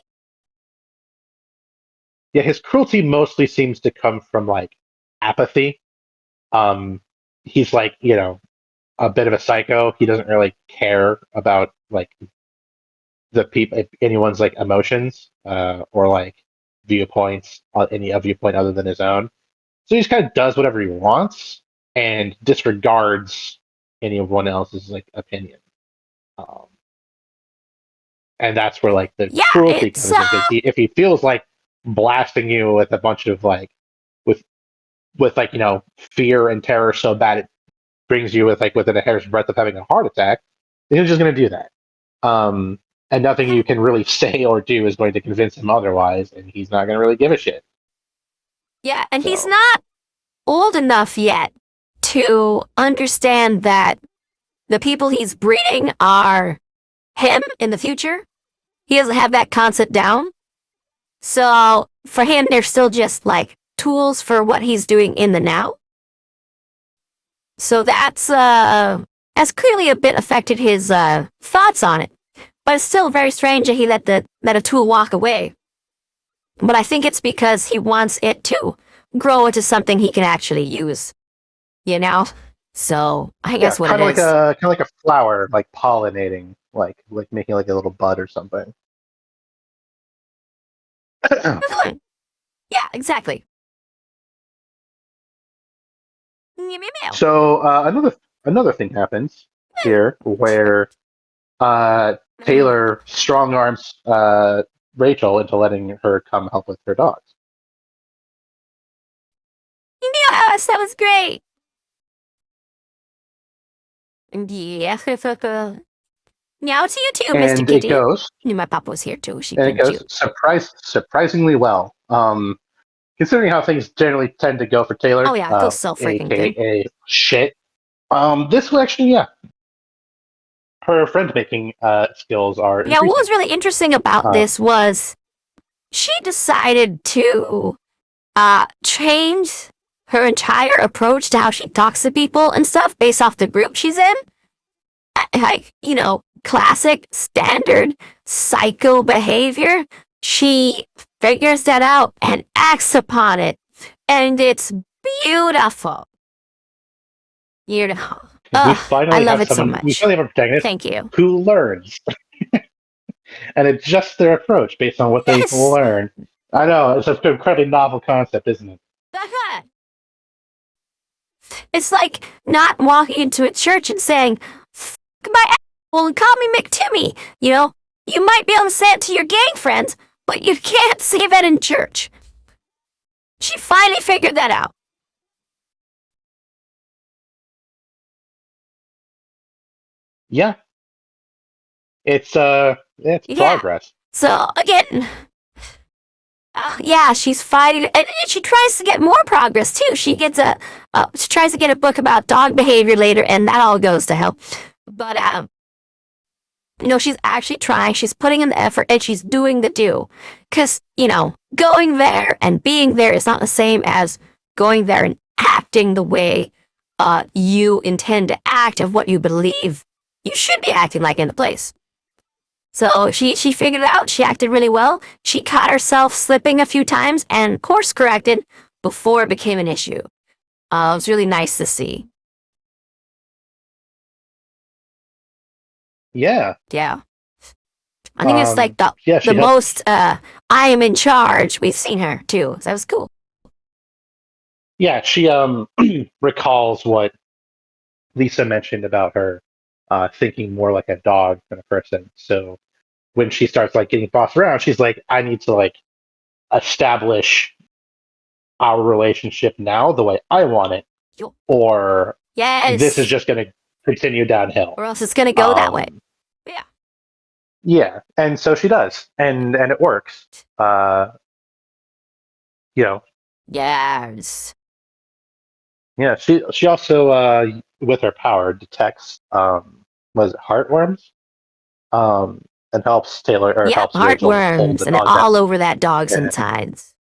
yeah, his cruelty mostly seems to come from like apathy. Um, he's like, a bit of a psycho. He doesn't really care about like the people, anyone's like emotions, or like viewpoints, any viewpoint other than his own. So he just kind of does whatever he wants and disregards anyone else's like opinion. Um, and that's where like the Yeah, cruelty it's, comes in because if he feels like blasting you with a bunch of like with like fear and terror so bad it brings you with like within a hair's breadth of having a heart attack, then he's just going to do that. Um, and nothing you can really say or do is going to convince him otherwise, and he's not going to really give a shit. yeah, and he's So not old enough yet to understand that the people he's breeding are him in the future. He doesn't have that concept down. So for him, they're still just like tools for what he's doing in the now. So that's clearly a bit affected his thoughts on it. But it's still very strange that he let a tool walk away. But I think it's because he wants it to grow into something he can actually use. You know? So I think yeah, that's what it is. kind of like a flower, like pollinating, like making like a little bud or something. Yeah, exactly. So another thing happens here where Taylor strong arms Rachel into letting her come help with her dogs. Yes, that was great. Yeah. Meow to you too, Mr. And it Kitty. goes Knew my papa was here too. She and it been goes cute. surprisingly well. Considering how things generally tend to go for Taylor, Oh yeah, it goes so freaking good. aka shit. This one actually, yeah, her friend making skills are Yeah, what increasing. was really interesting about Uh, this was she decided to change her entire approach to how she talks to people and stuff based off the group she's in. Like, classic, standard psycho behavior. She figures that out and acts upon it. And it's beautiful. Beautiful. we I finally love have it so someone. We much. finally have a protagonist Thank you. who learns and adjusts their approach based on what they Yes! learn. I know it's an incredibly novel concept, isn't it? It's like not walking into a church and saying, "F my asshole and call me McTimmy." You might be able to say it to your gang friends, but you can't say that in church. She finally figured that out. Yeah, it's Yeah. progress. So again, yeah, she's fighting, and she tries to get more progress too. She tries to get a book about dog behavior later, and that all goes to hell. But she's actually trying, she's putting in the effort, and she's doing the do. Because, going there and being there is not the same as going there and acting the way you intend to act of what you believe you should be acting like in the place. So she figured it out. She acted really well. She caught herself slipping a few times and course corrected before it became an issue. It was really nice to see. Yeah. Yeah. I think it's like the helped. most I am in charge we've seen her too. So that was cool. Yeah, she recalls what Lisa mentioned about her thinking more like a dog than a person. So when she starts like getting bossed around, she's like, I need to like establish our relationship now the way I want it, or Yes. this is just going to continue downhill, or else it's going to go that way. Yeah. Yeah, and so she does, and it works. Yes. Yeah, she also with her power detects was it heartworms, and helps Taylor or helps Rachel hold heartworms the and dog all down. over that dog's insides.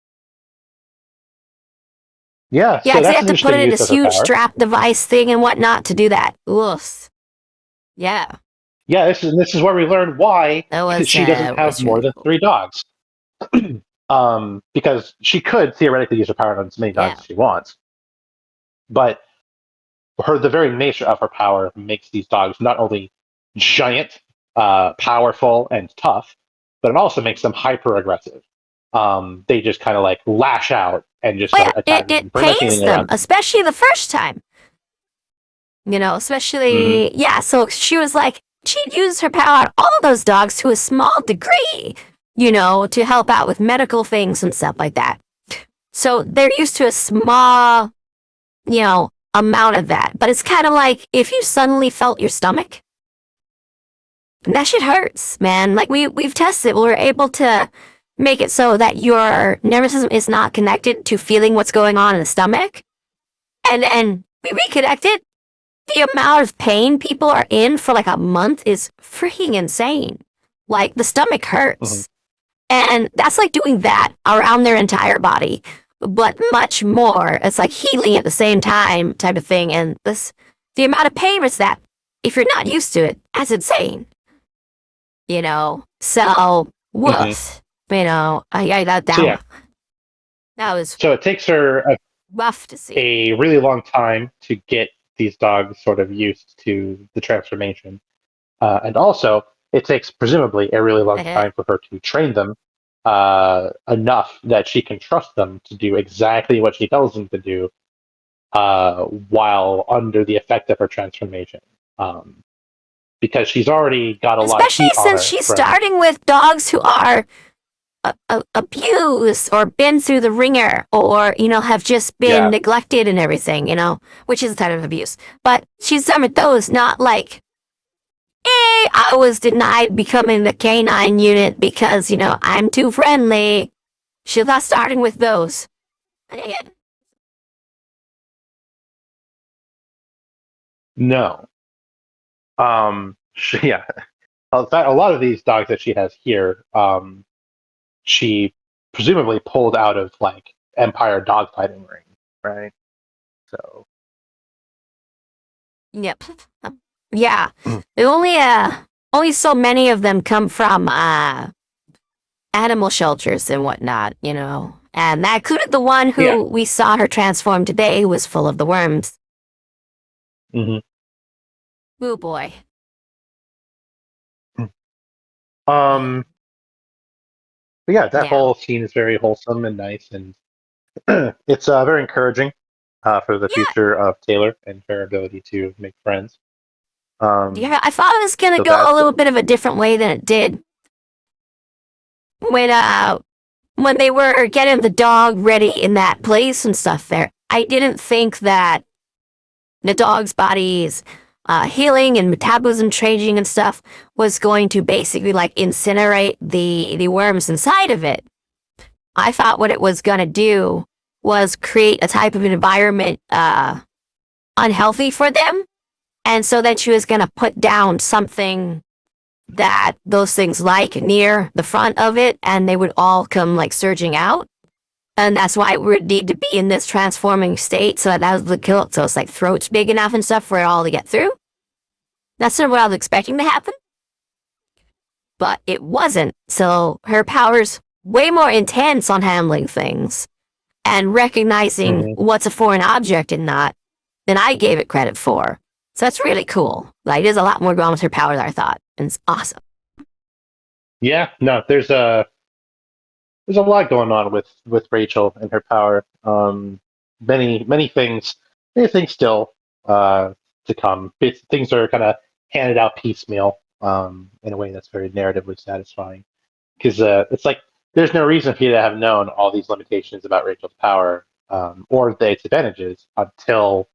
Yeah, Yeah, so they that's have an to put interesting it in use this of her huge power. strap device thing and whatnot to do that. Oof. Yeah. Yeah, this is where we learn why That was she doesn't have more really than cool. 3 dogs. Because she could theoretically use her power on as many dogs as she wants, but the very nature of her power makes these dogs not only giant, powerful, and tough, but it also makes them hyper aggressive. They just kind of like lash out and just start attacking It pretty much pains anything them, around them. especially the first time. Especially, so she was like, she'd use her power on all those dogs to a small degree, to help out with medical things and stuff like that. So they're used to a small, amount of that. But it's kind of like if you suddenly felt your stomach, that shit hurts, man. Like we've tested, we're able to make it so that your nervous system is not connected to feeling what's going on in the stomach. And we reconnected. The amount of pain people are in for like a month is freaking insane. Like the stomach hurts. And that's like doing that around their entire body, but much more. It's like healing at the same time type of thing. And the amount of pain is that if you're not used to it, that's insane. So woof. That was So it takes her rough to see. a really long time to get these dogs sort of used to the transformation. And also, it takes presumably a really long time for her to train them enough that she can trust them to do exactly what she tells them to do while under the effect of her transformation. Because she's already got a lot of Especially heat on her. since she's starting with dogs who are abused or been through the ringer or, have just been neglected and everything, which is a type of abuse. But she's done with those, not like, I was denied becoming the canine unit because, I'm too friendly. She's not starting with those. No. Yeah. In fact, a lot of these dogs that she has here, she presumably pulled out of like Empire dogfighting ring, right? So. Yep. Yeah. Only so many of them come from animal shelters and whatnot, And that included the one who we saw her transform today, who was full of the worms. Oh boy. But yeah, that whole scene is very wholesome and nice, and it's very encouraging for the future of Taylor and her ability to make friends. I thought it was gonna go a little bit of a different way than it did. When they were getting the dog ready in that place and stuff there, I didn't think that the dog's body's healing and metabolism changing and stuff was going to basically like incinerate the worms inside of it. I thought what it was gonna do was create a type of environment unhealthy for them, and so then she was gonna put down something that those things like near the front of it, and they would all come like surging out. And that's why we would need to be in this transforming state, so that was the kill. So it's like throats big enough and stuff for it all to get through. That's sort of what I was expecting to happen. But it wasn't. So her power's way more intense on handling things and recognizing what's a foreign object and not than I gave it credit for. So that's really cool. Like, there's a lot more going on with her power than I thought, and it's awesome. Yeah, no, there's a lot going on with Rachel and her power. Many things still to come. Things are kind of handed out piecemeal in a way that's very narratively satisfying. Because it's like there's no reason for you to have known all these limitations about Rachel's power or its advantages until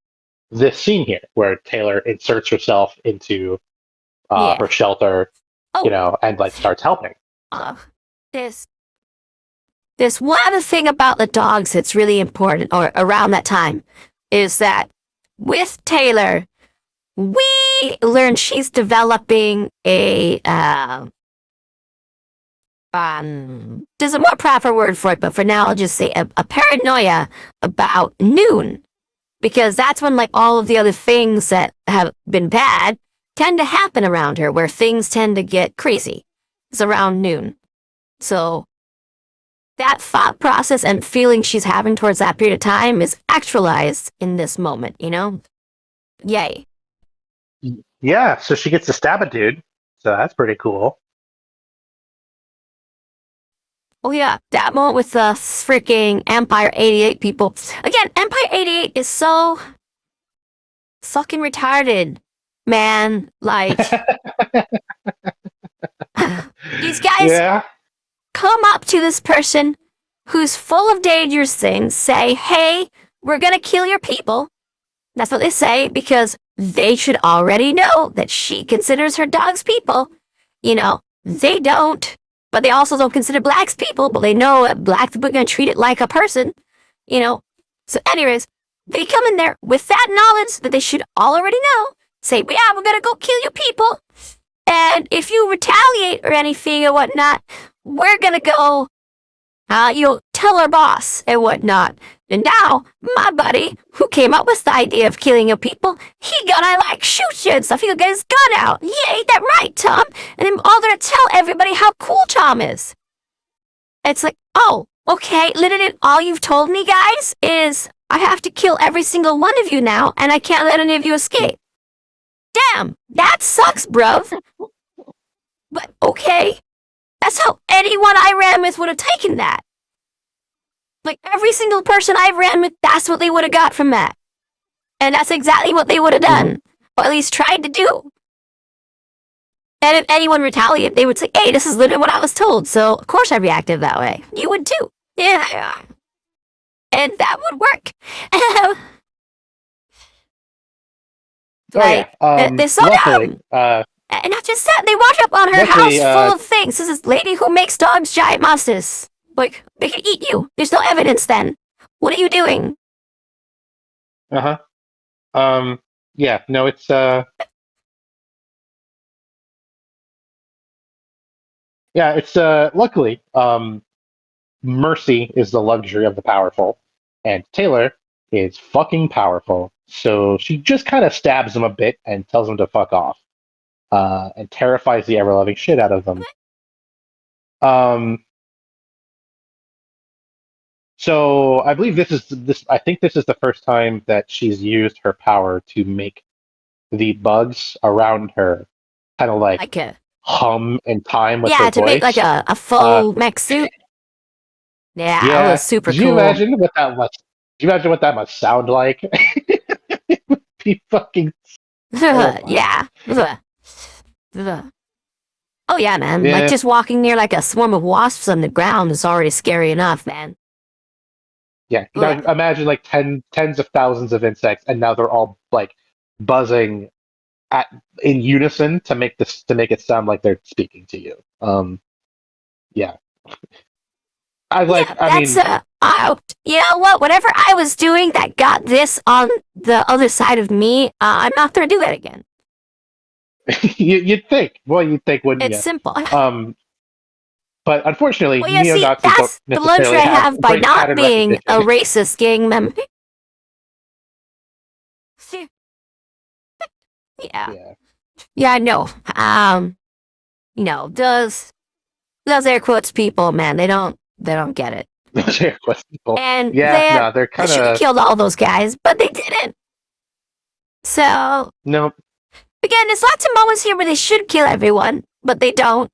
this scene here, where Taylor inserts herself into her shelter, and like starts helping. This one other thing about the dogs that's really important, or around that time, is that with Taylor, we learn she's developing a there's a more proper word for it, but for now I'll just say a paranoia about noon, because that's when like all of the other things that have been bad tend to happen around her, where things tend to get crazy. It's around noon. So that thought process and feeling she's having towards that period of time is actualized in this moment, Yay. Yeah, so she gets to stab a dude, so that's pretty cool. Oh yeah, that moment with the freaking Empire 88 people. Again, Empire 88 is so fucking retarded, man. Like, these guys come up to this person who's full of dangerous things, say, hey, we're gonna kill your people. That's what they say, because they should already know that she considers her dogs people. They don't. But they also don't consider blacks people, but they know that black people are going to treat it like a person, So anyways, they come in there with that knowledge that they should already know, say, yeah, we're going to go kill your people. And if you retaliate or anything or whatnot, we're going to go, you'll tell our boss and whatnot. And now, my buddy, who came up with the idea of killing your people, he gonna, shoot you and stuff. He'll get his gun out. Yeah, ain't that right, Tom? And then all gonna tell everybody how cool Tom is. It's like, oh, okay, literally all you've told me, guys, is I have to kill every single one of you now, and I can't let any of you escape. Damn, that sucks, bruv. But, okay, that's how anyone I ran with would have taken that. Like, every single person I ran with, that's what they would have got from that. And that's exactly what they would have done. Or at least tried to do. And if anyone retaliated, they would say, hey, this is literally what I was told. So, of course I reacted that way. You would too. Yeah. And that would work. They're so dumb. And not just that, they wash up on her house full of things. This is lady who makes dogs giant monsters. Like, they can eat you. There's no evidence then. What are you doing? Yeah, no, it's, luckily, mercy is the luxury of the powerful, and Taylor is fucking powerful, so she just kind of stabs him a bit and tells him to fuck off, and terrifies the ever-loving shit out of them. So I believe I think this is the first time that she's used her power to make the bugs around her kind of like hum in time with her voice. Yeah, to make like a full mech suit. Yeah, that was super cool. Do you imagine what that must sound like? It would be fucking. Yeah. Oh yeah, man. Yeah. Like just walking near like a swarm of wasps on the ground is already scary enough, man. Yeah, imagine like tens of thousands of insects, and now they're all like buzzing in unison to make it sound like they're speaking to you. Yeah. You know what? Whatever I was doing that got this on the other side of me, I'm not gonna do that again. You'd think. Well, you'd think, wouldn't It's you? simple. Um, but unfortunately, Well, yeah, see, neo-Nazis don't that's the luxury necessarily I have have by great not pattern being a recognition. racist gang member. See, yeah, Yeah, yeah, no. Those air quotes people, man, they don't get it. those are Quest people. And Yeah, no, they're they kind should have of killed all those guys, but they didn't. So no. again, there's lots of moments here where they should kill everyone, but they don't.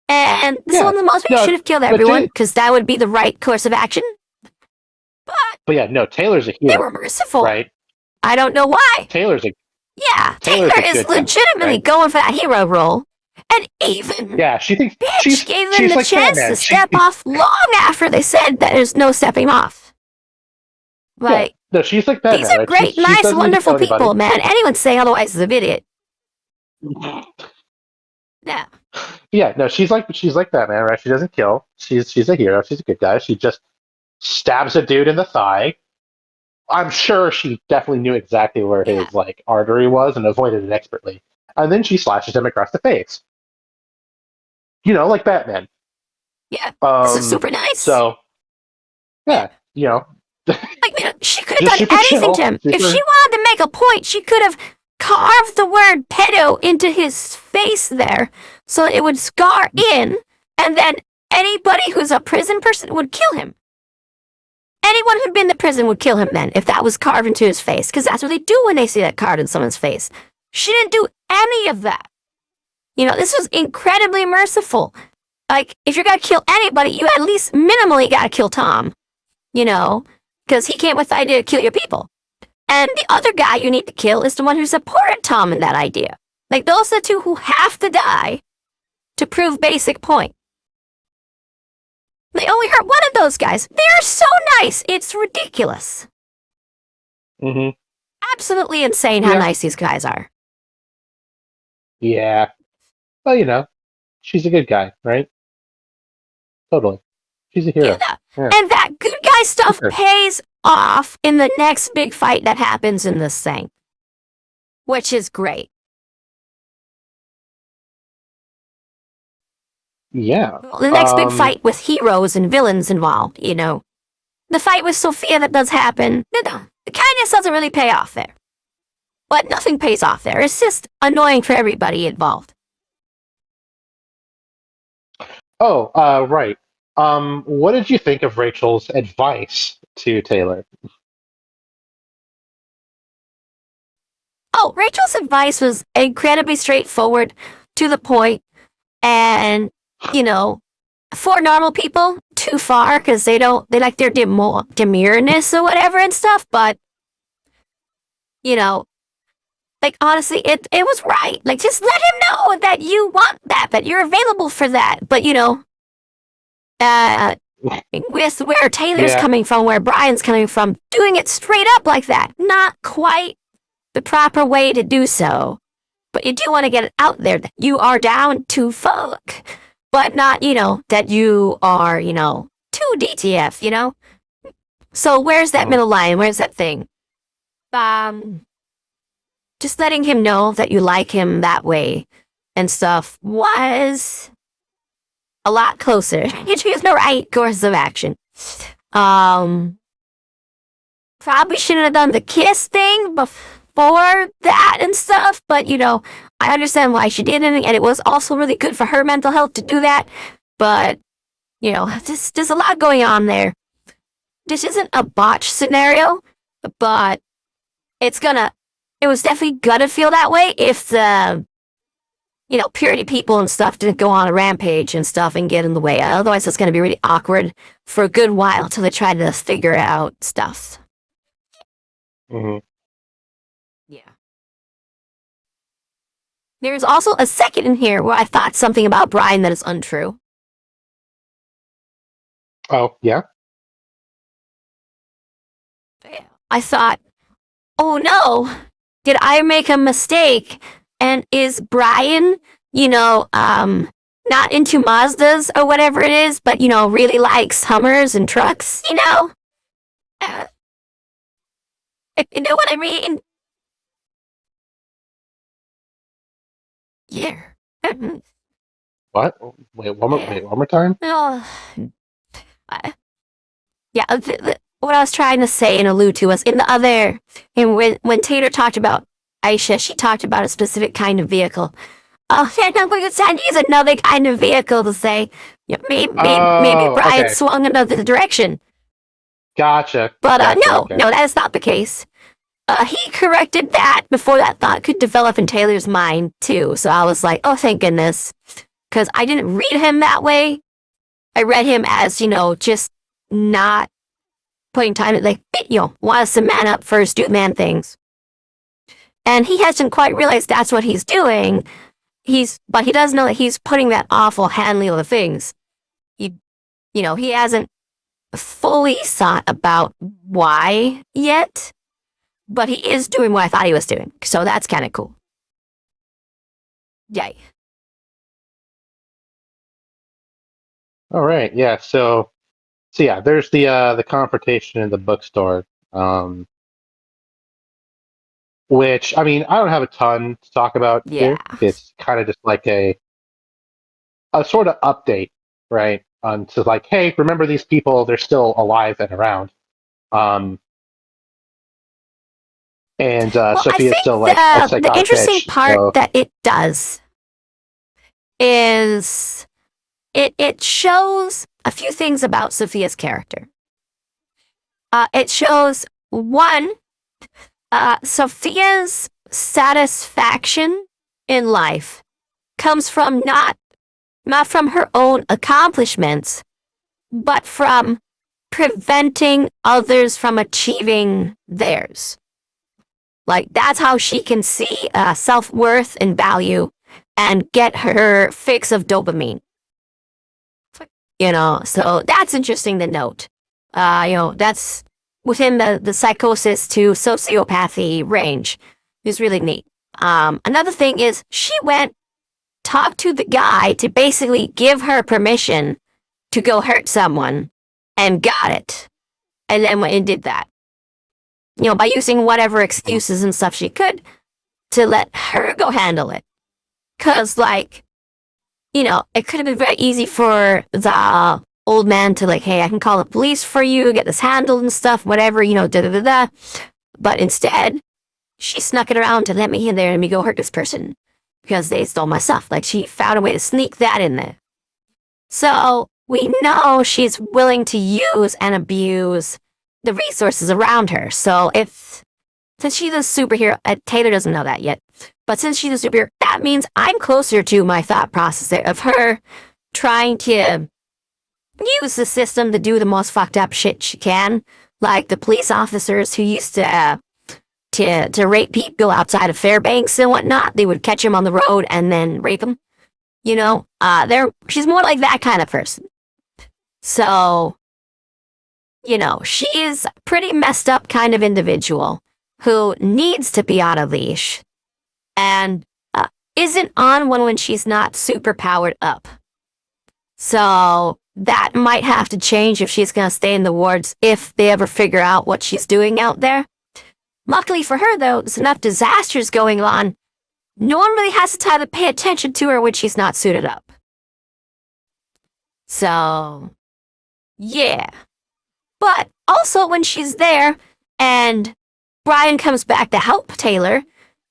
And this is Yeah, one of the moments where you no, should have killed but everyone, because that would be the right course of action. But but yeah, no. Taylor's a they hero, were merciful. right? I don't know why. Taylor's a Yeah, Taylor's Taylor a is good guy, legitimately right? going for that hero role. And even Yeah, she thinks bitch gave him she's the like chance Batman. to step off long after they said that there's no stepping off. Yeah, Like, no, she's like these Batman, are right? great, She nice, doesn't need to wonderful kill anybody. people, man. Anyone say otherwise is an idiot. Yeah. Yeah, no, she's like Batman, right? She doesn't kill. She's a hero. She's a good guy. She just stabs a dude in the thigh. I'm sure she definitely knew exactly where Yeah. his like artery was and avoided it expertly. And then she slashes him across the face. Like Batman. Yeah. This is Um, super nice. so Yeah. yeah, Like, she could have just done super anything to chill. him. If she Super. wanted to make a point, she could have carved the word pedo into his face there so it would scar in, and then anybody who's a prison person would kill him. Anyone who'd been to prison would kill him then if that was carved into his face, because that's what they do when they see that carved in someone's face. She didn't do any of that. This was incredibly merciful. Like, if you're gonna kill anybody, you at least minimally gotta kill Tom, because he came with the idea to kill your people. And the other guy you need to kill is the one who supported Tom in that idea. Like, those are the two who have to die to prove basic point. They only hurt one of those guys. They're so nice. It's ridiculous. Hmm. Absolutely insane how Yeah. nice these guys are. Yeah. Well, she's a good guy, right? Totally. She's a hero. Yeah. Yeah. And that good guy stuff Sure. pays off in the next big fight that happens in this thing, which is great. Yeah. The next big fight with heroes and villains involved, The fight with Sophia that does happen, the kindness doesn't really pay off there. But nothing pays off there. It's just annoying for everybody involved. Oh, right. What did you think of Rachel's advice to Taylor? Oh, Rachel's advice was incredibly straightforward, to the point, and, for normal people, too far, because they like their demureness or whatever and stuff, but, like, honestly, it was right. Like, just let him know that you want that you're available for that. But, with where Taylor's Yeah. coming from, where Brian's coming from, doing it straight up like that, not quite the proper way to do so. But you do want to get it out there that you are down to fuck, but not, that you are, too DTF, So where's that middle line? Where's that thing? Just letting him know that you like him that way and stuff was a lot closer. You choose the right course of action. Probably shouldn't have done the kiss thing before that and stuff, but I understand why she didn't, and it was also really good for her mental health to do that. But there's a lot going on there. This isn't a botch scenario, but it was definitely gonna feel that way if the purity people and stuff didn't go on a rampage and stuff and get in the way. Otherwise, it's gonna be really awkward for a good while till they try to figure out stuff. Mm-hmm. Yeah. There's also a second in here where I thought something about Brian that is untrue. Oh, yeah. I thought, oh no, did I make a mistake? And is Brian, not into Mazdas or whatever it is, but, really likes Hummers and trucks, if you know what I mean? year. What? Wait, one more time? Oh, yeah, what I was trying to say and allude to was in the other, and when Taylor talked about Aisha, she talked about a specific kind of vehicle. Oh, and I'm going to use another kind of vehicle to say, yeah, maybe Oh, Brian okay. swung another direction. Gotcha. But Gotcha. no, Okay. no, that is not the case. He corrected that before that thought could develop in Taylor's mind, too. So I was like, oh, thank goodness. Because I didn't read him that way. I read him as, just not putting time to, like, wants to man up first, do man things. And he hasn't quite realized that's what he's doing. But he does know that he's putting that awful handling of the things. He hasn't fully thought about why yet, but he is doing what I thought he was doing. So that's kind of cool. Yay. All right. Yeah. So yeah, there's the confrontation in the bookstore. Which I mean, I don't have a ton to talk about Yeah. here. It's kind of just like a sort of update, right? To like, hey, remember these people? They're still alive and around. Um, and Well, I Sophia's think still like a the psychotic interesting bitch. part So that it does is it shows a few things about Sophia's character. It shows one, Sophia's satisfaction in life comes from not from her own accomplishments, but from preventing others from achieving theirs. Like, that's how she can see self-worth and value and get her fix of dopamine. So that's interesting to note. That's within the psychosis to sociopathy range. It's really neat. Another thing is she talked to the guy to basically give her permission to go hurt someone and got it. And then went and did that. By using whatever excuses and stuff she could to let her go handle it. Because, it could have been very easy for the old man to, like, hey, I can call the police for you, get this handled and stuff, whatever, da-da-da-da. But instead, she snuck it around to let me in there and me go hurt this person because they stole my stuff. Like, she found a way to sneak that in there. So we know she's willing to use and abuse the resources around her. So since she's a superhero, Taylor doesn't know that yet, but since she's a superhero, that means I'm closer to my thought process there of her trying to use the system to do the most fucked up shit she can, like the police officers who used to rape people outside of Fairbanks and whatnot. They would catch them on the road and then rape them. She's more like that kind of person. So, she is a pretty messed up kind of individual who needs to be on a leash and isn't on one when she's not super powered up. So that might have to change if she's going to stay in the wards if they ever figure out what she's doing out there. Luckily for her, though, there's enough disasters going on. No one really has the time to pay attention to her when she's not suited up. So, yeah. But also when she's there and Brian comes back to help Taylor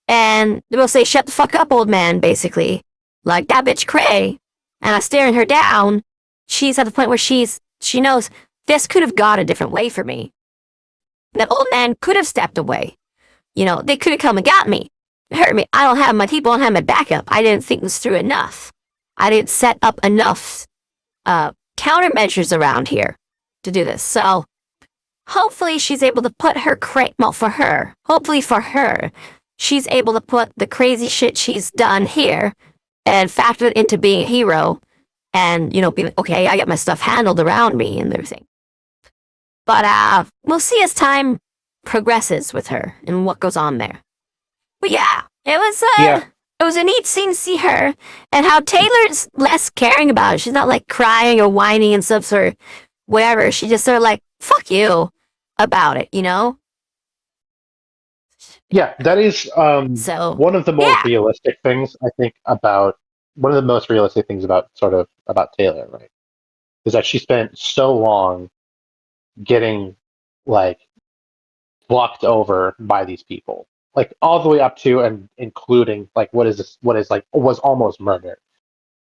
and they'll say, shut the fuck up, old man, basically. Like, that bitch cray. And I'm staring her down. She's at the point where she knows this could have gone a different way for me. That old man could have stepped away. They could have come and got me. Hurt me. I don't have my people, I don't have my backup. I didn't think this through enough. I didn't set up enough countermeasures around here to do this. So hopefully she's able to put her hopefully for her, she's able to put the crazy shit she's done here and factor it into being a hero and, be like, okay, I got my stuff handled around me and everything. But we'll see as time progresses with her and what goes on there. But yeah, it was a neat scene to see her and how Taylor's less caring about it. She's not like crying or whining and stuff or whatever. She just sort of like, fuck you about it, Yeah, that is So, one of the more yeah, realistic things I think about one of the most realistic things about sort of about Taylor, right? Is that she spent so long getting like fucked over by these people, like all the way up to and including like what is like was almost murder,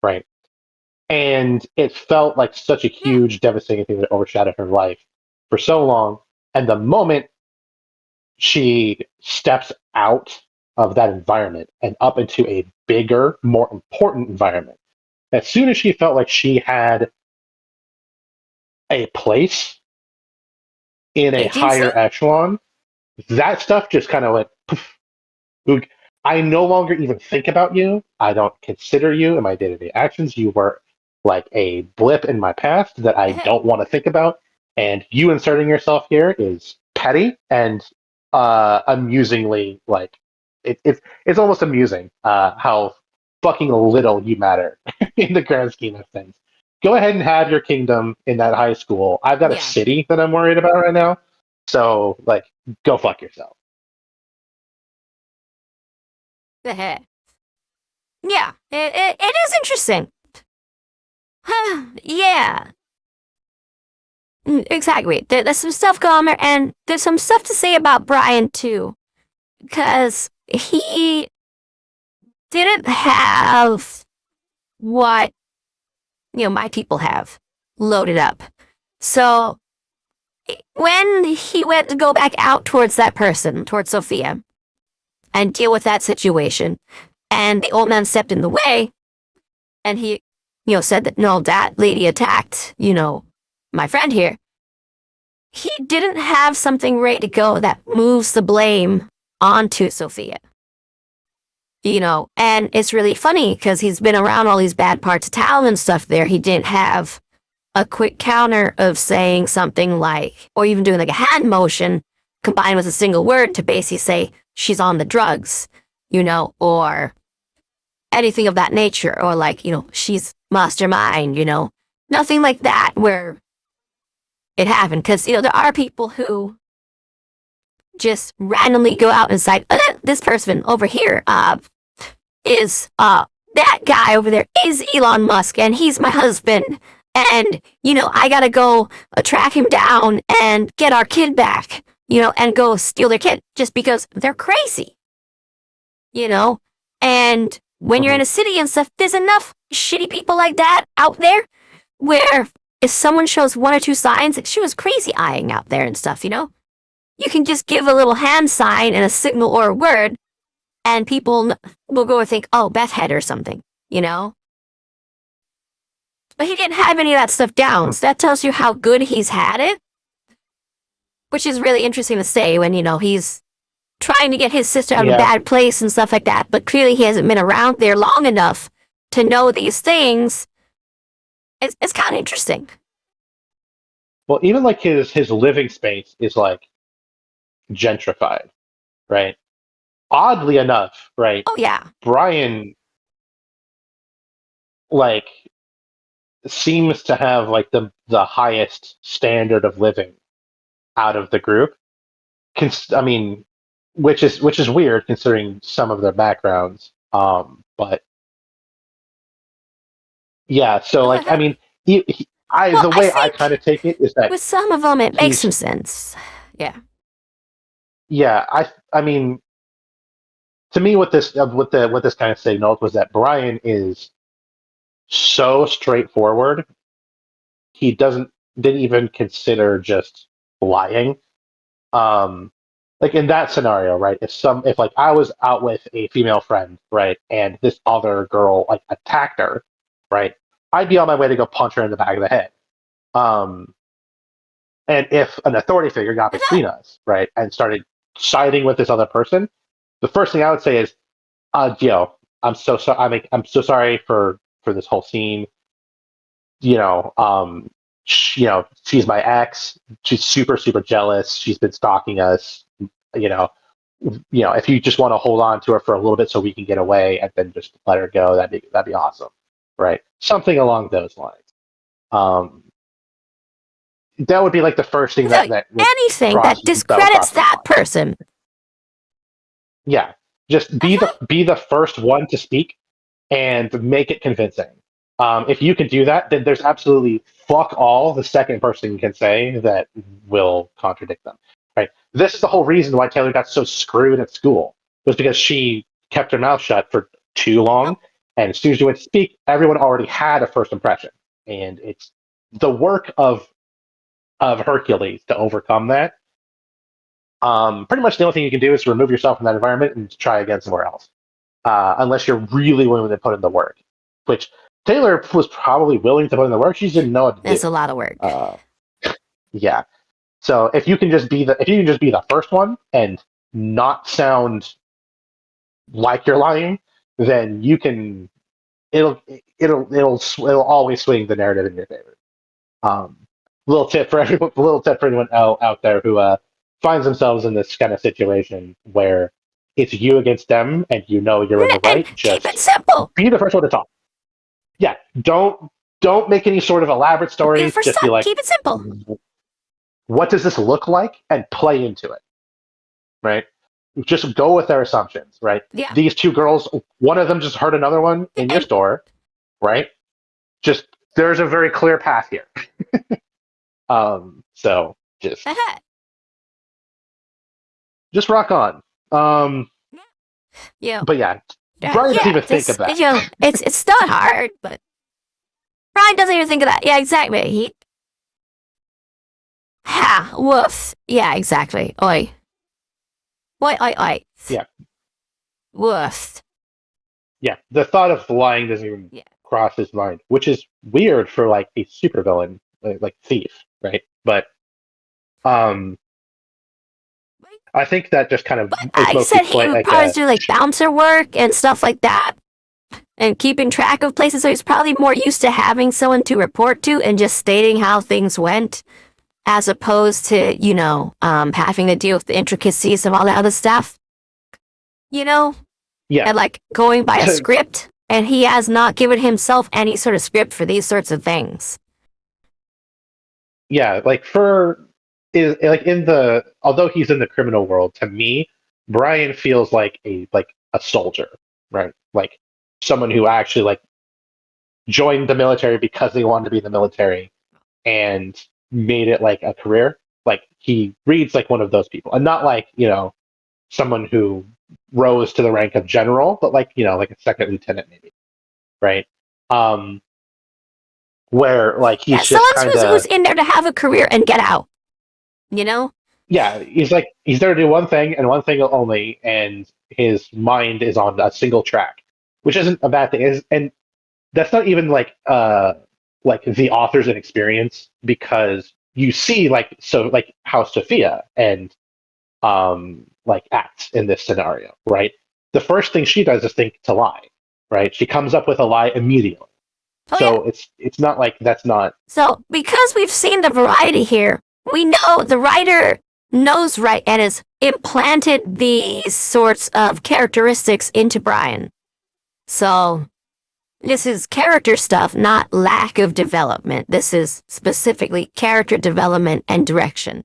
right? And it felt like such a yeah, huge, devastating thing that overshadowed her life for so long. And the moment she steps out of that environment and up into a bigger, more important environment, as soon as she felt like she had a place in a agency. higher echelon, that stuff just kind of went poof. I no longer even think about you. I don't consider you in my day to day actions. You were like a blip in my past that I don't want to think about. And you inserting yourself here is petty and amusingly like it's almost amusing how fucking little you matter in the grand scheme of things. Go ahead and have your kingdom in that high school. I've got a Yeah. city that I'm worried about right now. So like go fuck yourself. The heck. Yeah, it is interesting. Yeah, exactly. There's some stuff going on, and there's some stuff to say about Brian too, because he didn't have what my people have loaded up. So when he went to go back out towards that person, towards Sophia, and deal with that situation, and the old man stepped in the way, and he, said that no, that lady attacked, my friend here. He didn't have something ready to go that moves the blame onto Sophia. And it's really funny because he's been around all these bad parts of town and stuff there. He didn't have a quick counter of saying something like, or even doing like a hand motion combined with a single word to basically say she's on the drugs, or anything of that nature, or like, she's mastermind, nothing like that where it happened. Because, there are people who just randomly go out and say, this person over here is that guy over there is Elon Musk and he's my husband. And, I gotta go track him down and get our kid back, and go steal their kid just because they're crazy, you know? And when you're in Mhm. a city and stuff, there's enough shitty people like that out there where if someone shows one or two signs, like she was crazy eyeing out there and stuff, you can just give a little hand sign and a signal or a word, and people will go and think, oh, Beth had or something, you know? But he didn't have any of that stuff down, so that tells you how good he's had it, which is really interesting to say when, he's trying to get his sister out of a Yeah. bad place and stuff like that, but clearly he hasn't been around there long enough to know these things. It's kind of interesting. Well, even like his living space is like gentrified, right? Oddly enough, right? Oh, yeah. Brian like seems to have like the highest standard of living out of the group. I mean, which is weird considering some of their backgrounds. But yeah, so like I mean, Well, the I way I kind think of take it is that with some of them, it makes he's some sense. Yeah. yeah. I mean, to me, what this kind of signaled was that Brian is so straightforward. He didn't even consider just lying. Um, like in that scenario, right? If like I was out with a female friend, right, and this other girl like attacked her, right, I'd be on my way to go punch her in the back of the head. Um, and if an authority figure got between us, right, and started siding with this other person, the first thing I would say is, yo, I'm so sorry. I'm so sorry for this whole scene. You know, she's my ex. She's super super jealous. She's been stalking us. You know, if you just want to hold on to her for a little bit so we can get away and then just let her go, that'd be awesome, right? Something along those lines. Um, that would be like the first thing So that anything cross that that would discredits cross my that mind. person, Yeah, just be the first one to speak and make it convincing. If you can do that, then there's absolutely fuck all the second person can say that will contradict them. Right. This is the whole reason why Taylor got so screwed at school was because she kept her mouth shut for too long, and as soon as she went to speak, everyone already had a first impression, and it's the work of Hercules to overcome that. Pretty much the only thing you can do is remove yourself from that environment and try again somewhere else, unless you're really willing to put in the work, which Taylor was probably willing to put in the work. She just didn't know what to That's do. a lot of work. Yeah. So if you can just be the first one and not sound like you're lying, then you can. It'll always swing the narrative in your favor. Um, little tip for anyone out there who finds themselves in this kind of situation where it's you against them and you know you're in the And right. keep it Just simple. be the first one to talk. Yeah, don't make any sort of elaborate Be the stories. first Just be time. like, Keep it simple. what does this look like, and play into it. Right. Just go with their assumptions. Right. Yeah. These two girls, one of them just heard another one in your And store. Right. Just there's a very clear path here. So just rock on. yeah, But yeah, Brian doesn't even think of that. You know, it's not hard, but Brian doesn't even think of that. Yeah, exactly. Woof. Yeah, exactly. Oi. Oi. Yeah. Woof. Yeah, the thought of lying doesn't even cross his mind, which is weird for like a supervillain, like Thief, right? But I think that just kind of is I mostly said he would probably do like bouncer work and stuff like that, and keeping track of places. So he's probably more used to having someone to report to and just stating how things went, as opposed to having to deal with the intricacies of all that other stuff. Yeah, and like going by a script, and he has not given himself any sort of script for these sorts of things. Yeah, although he's in the criminal world, to me, Brian feels like a soldier, right? Like someone who actually like joined the military because they wanted to be in the military and made it like a career. Like he reads like one of those people, and not like someone who rose to the rank of general, but like like a second lieutenant maybe, right? Where like he's just kind of who's in there to have a career and get out. Yeah, he's there to do one thing and one thing only, and his mind is on a single track, which isn't a bad thing. And that's not even like the author's inexperience, because you see like how Sophia and like acts in this scenario, right? The first thing she does is think to lie, right? She comes up with a lie immediately. It's not like that's not. So because we've seen the variety here, we know the writer knows right and has implanted these sorts of characteristics into Brian. So this is character stuff, not lack of development. This is specifically character development and direction.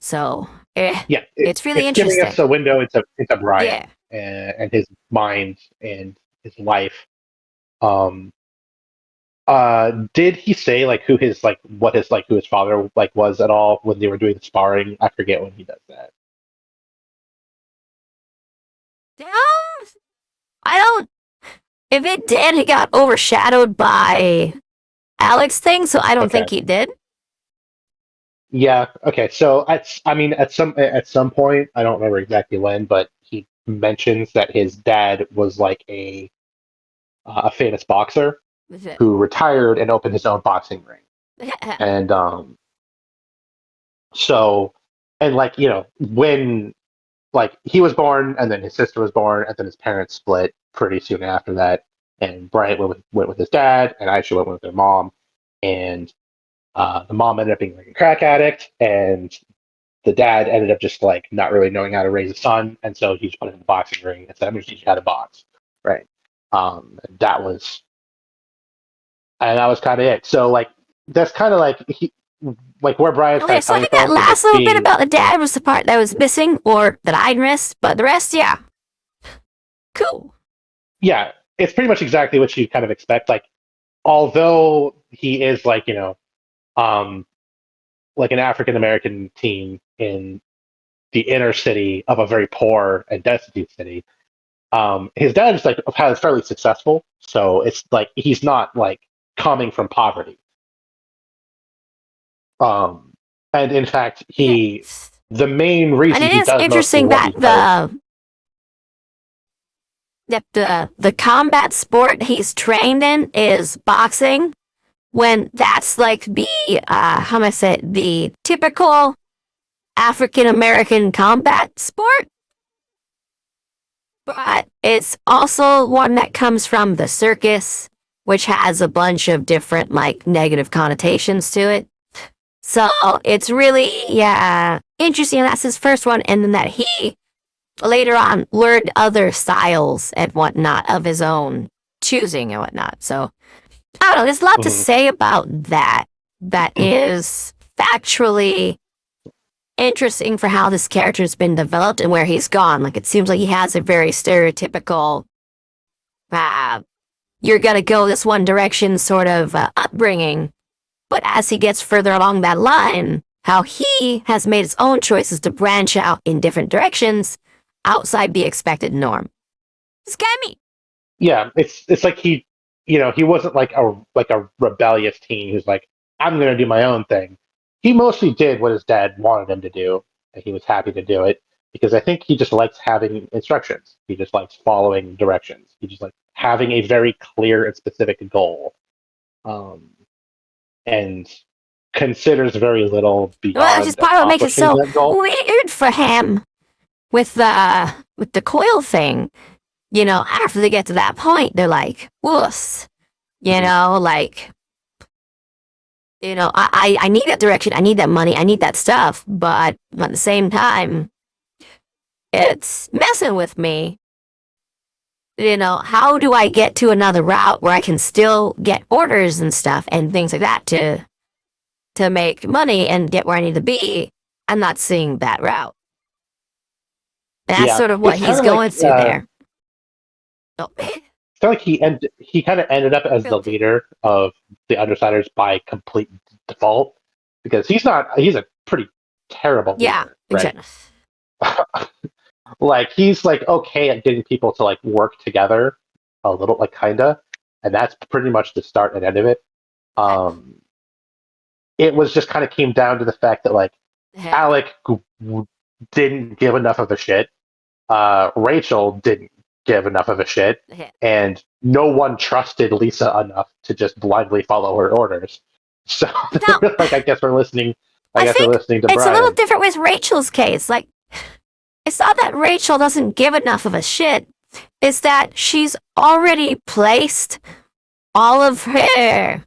So it's really interesting. Giving us a window into Brian and his mind and his life. Did he say like who his father like was at all when they were doing the sparring? I forget when he does that. I don't. If it did, he got overshadowed by Alex thing, so I don't think he did. Yeah. Okay. So at some point, I don't remember exactly when, but he mentions that his dad was like a famous boxer who retired and opened his own boxing ring. And like when like he was born and then his sister was born and then his parents split pretty soon after that, and Bryant went with his dad and Aisha went with their mom, and the mom ended up being like a crack addict, and the dad ended up just like not really knowing how to raise a son, and so he just put him in the boxing ring and said, "I'm going to teach you how to box." Right. That was kind of it. So like that's kind of like where Brian's so I think that last little bit about the dad was the part that was missing or that I'd missed, but the rest, yeah, Cool. Yeah, it's pretty much exactly what you kind of expect. Like, although he is like, um, like an African American teen in the inner city of a very poor and destitute city, his dad is like has fairly successful, so it's like he's not like coming from poverty. Um, and in fact, Yes. the main And reason it he is does most of interesting what that he does. the combat sport he's trained in is boxing, when that's like the how am I say it, the typical African American combat sport, but it's also one that comes from the circus, which has a bunch of different like negative connotations to it. So it's really, yeah, interesting. That's his first one, and then that he later on learned other styles and whatnot of his own choosing and whatnot. So I don't know. There's a lot to Mhm. say about that. That is factually interesting for how this character's been developed and where he's gone. Like it seems like he has a very stereotypical, uh, you're gonna go this one direction sort of upbringing. But as he gets further along that line, how he has made his own choices to branch out in different directions outside the expected norm. It's kind of me. Yeah, it's like he wasn't like a rebellious teen who's like, I'm going to do my own thing. He mostly did what his dad wanted him to do, and he was happy to do it because I think he just likes having instructions. He just likes following directions. He just like having a very clear and specific goal, um, and considers very little Well, which is beyond part of what makes it accomplishing so that goal. weird for him with the coil thing. You know, after they get to that point, they're like, wuss. You Mhm. know, like, I need that direction. I need that money. I need that stuff. But at the same time, it's messing with me. How do I get to another route where I can still get orders and stuff and things like that to make money and get where I need to be? I'm not seeing that route. And that's Yeah, sort of what it's kind he's of like going through there. Oh, he kind of ended up as the guilty. leader of the Undersiders by complete default because he's a pretty terrible Yeah, leader, right? exactly. Like he's like okay at getting people to like work together a little, like kinda, and that's pretty much the start and end of it. Um, it was just kind of came down to the fact that like Alec didn't give enough of a shit. Rachel didn't give enough of a shit, and no one trusted Lisa enough to just blindly follow her orders. So Now, like, I guess we're listening. I I guess we're think listening to it's a little Brian. different with Rachel's case. Like, it's not that Rachel doesn't give enough of a shit. It's that she's already placed all of her,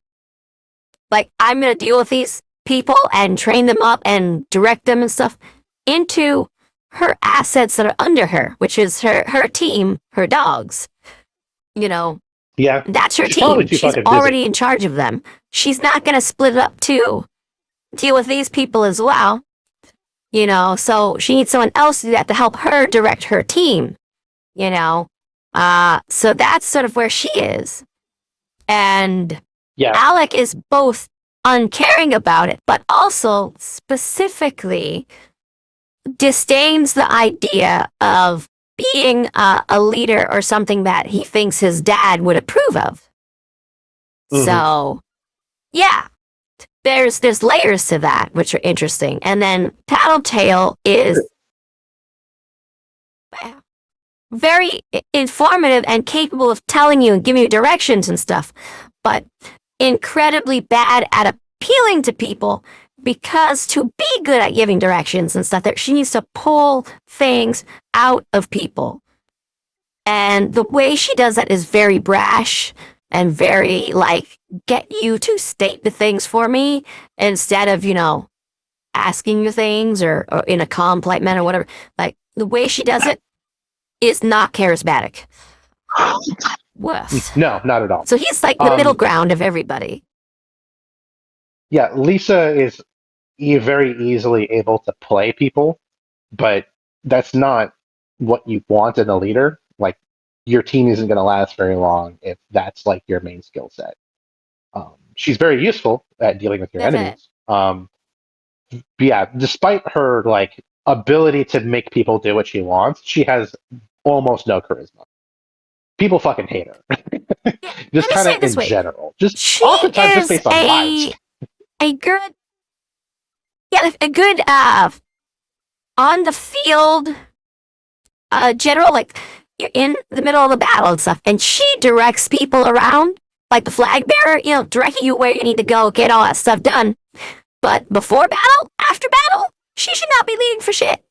like, I'm going to deal with these people and train them up and direct them and stuff into her assets that are under her, which is her team, her dogs. You know, Yeah, that's her she's probably team. too She's fucking busy. already in charge of them. She's not going to split it up to deal with these people as well. So she needs someone else to do that to help her direct her team, you know. So that's sort of where she is. And Yeah, Alec is both uncaring about it, but also specifically disdains the idea of being a leader or something that he thinks his dad would approve of. hmm So, yeah, there's layers to that which are interesting. And then Tattletale is very informative and capable of telling you and giving you directions and stuff, but incredibly bad at appealing to people because to be good at giving directions and stuff, that she needs to pull things out of people. And the way she does that is very brash and very like, get you to state the things for me instead of, asking you things or in a calm, polite manner, whatever. Like the way she does it is not charismatic. Worse. no, not at all. So he's like the middle Um, ground of everybody. yeah, Lisa is very easily able to play people, but that's not what you want in a leader. Like your team isn't going to last very long if that's like your main skill set. She's very useful at dealing with your Definitely. enemies. But yeah, despite her like ability to make people do what she wants, she has almost no charisma. People fucking hate her. Yeah, Just let me kind say of it this in way. general. Just She oftentimes just is based on vibes. a good, yeah, a good on the field general. Like you're in the middle of the battle and stuff, and she directs people around, like the flag bearer. You know, directing you where you need to go, get all that stuff done. But before battle, after battle, she should not be leading for shit.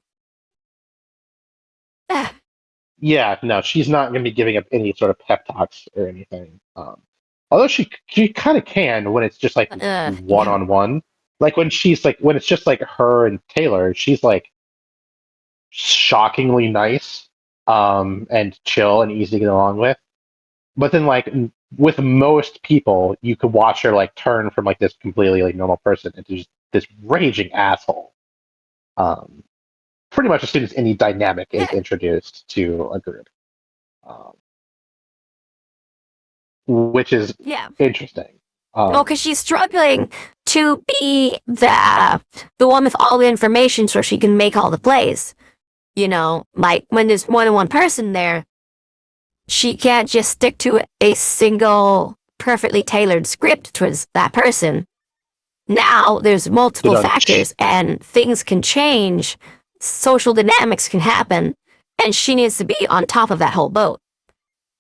Yeah, no, she's not going to be giving up any sort of pep talks or anything. Although she kind of can when it's just like one Yeah. on one. Like when it's just like her and Taylor, she's like shockingly nice, and chill and easy to get along with. But then like with most people, you could watch her like turn from like this completely like normal person into just this raging asshole. Um, Pretty much as soon as any dynamic is introduced to a group. Um, which is Yeah. interesting. Well, because she's struggling to be the one with all the information so she can make all the plays. You know, like when there's more than one person there, she can't just stick to a single perfectly tailored script towards that person. Now there's multiple factors and things can change, social dynamics can happen, and she needs to be on top of that whole boat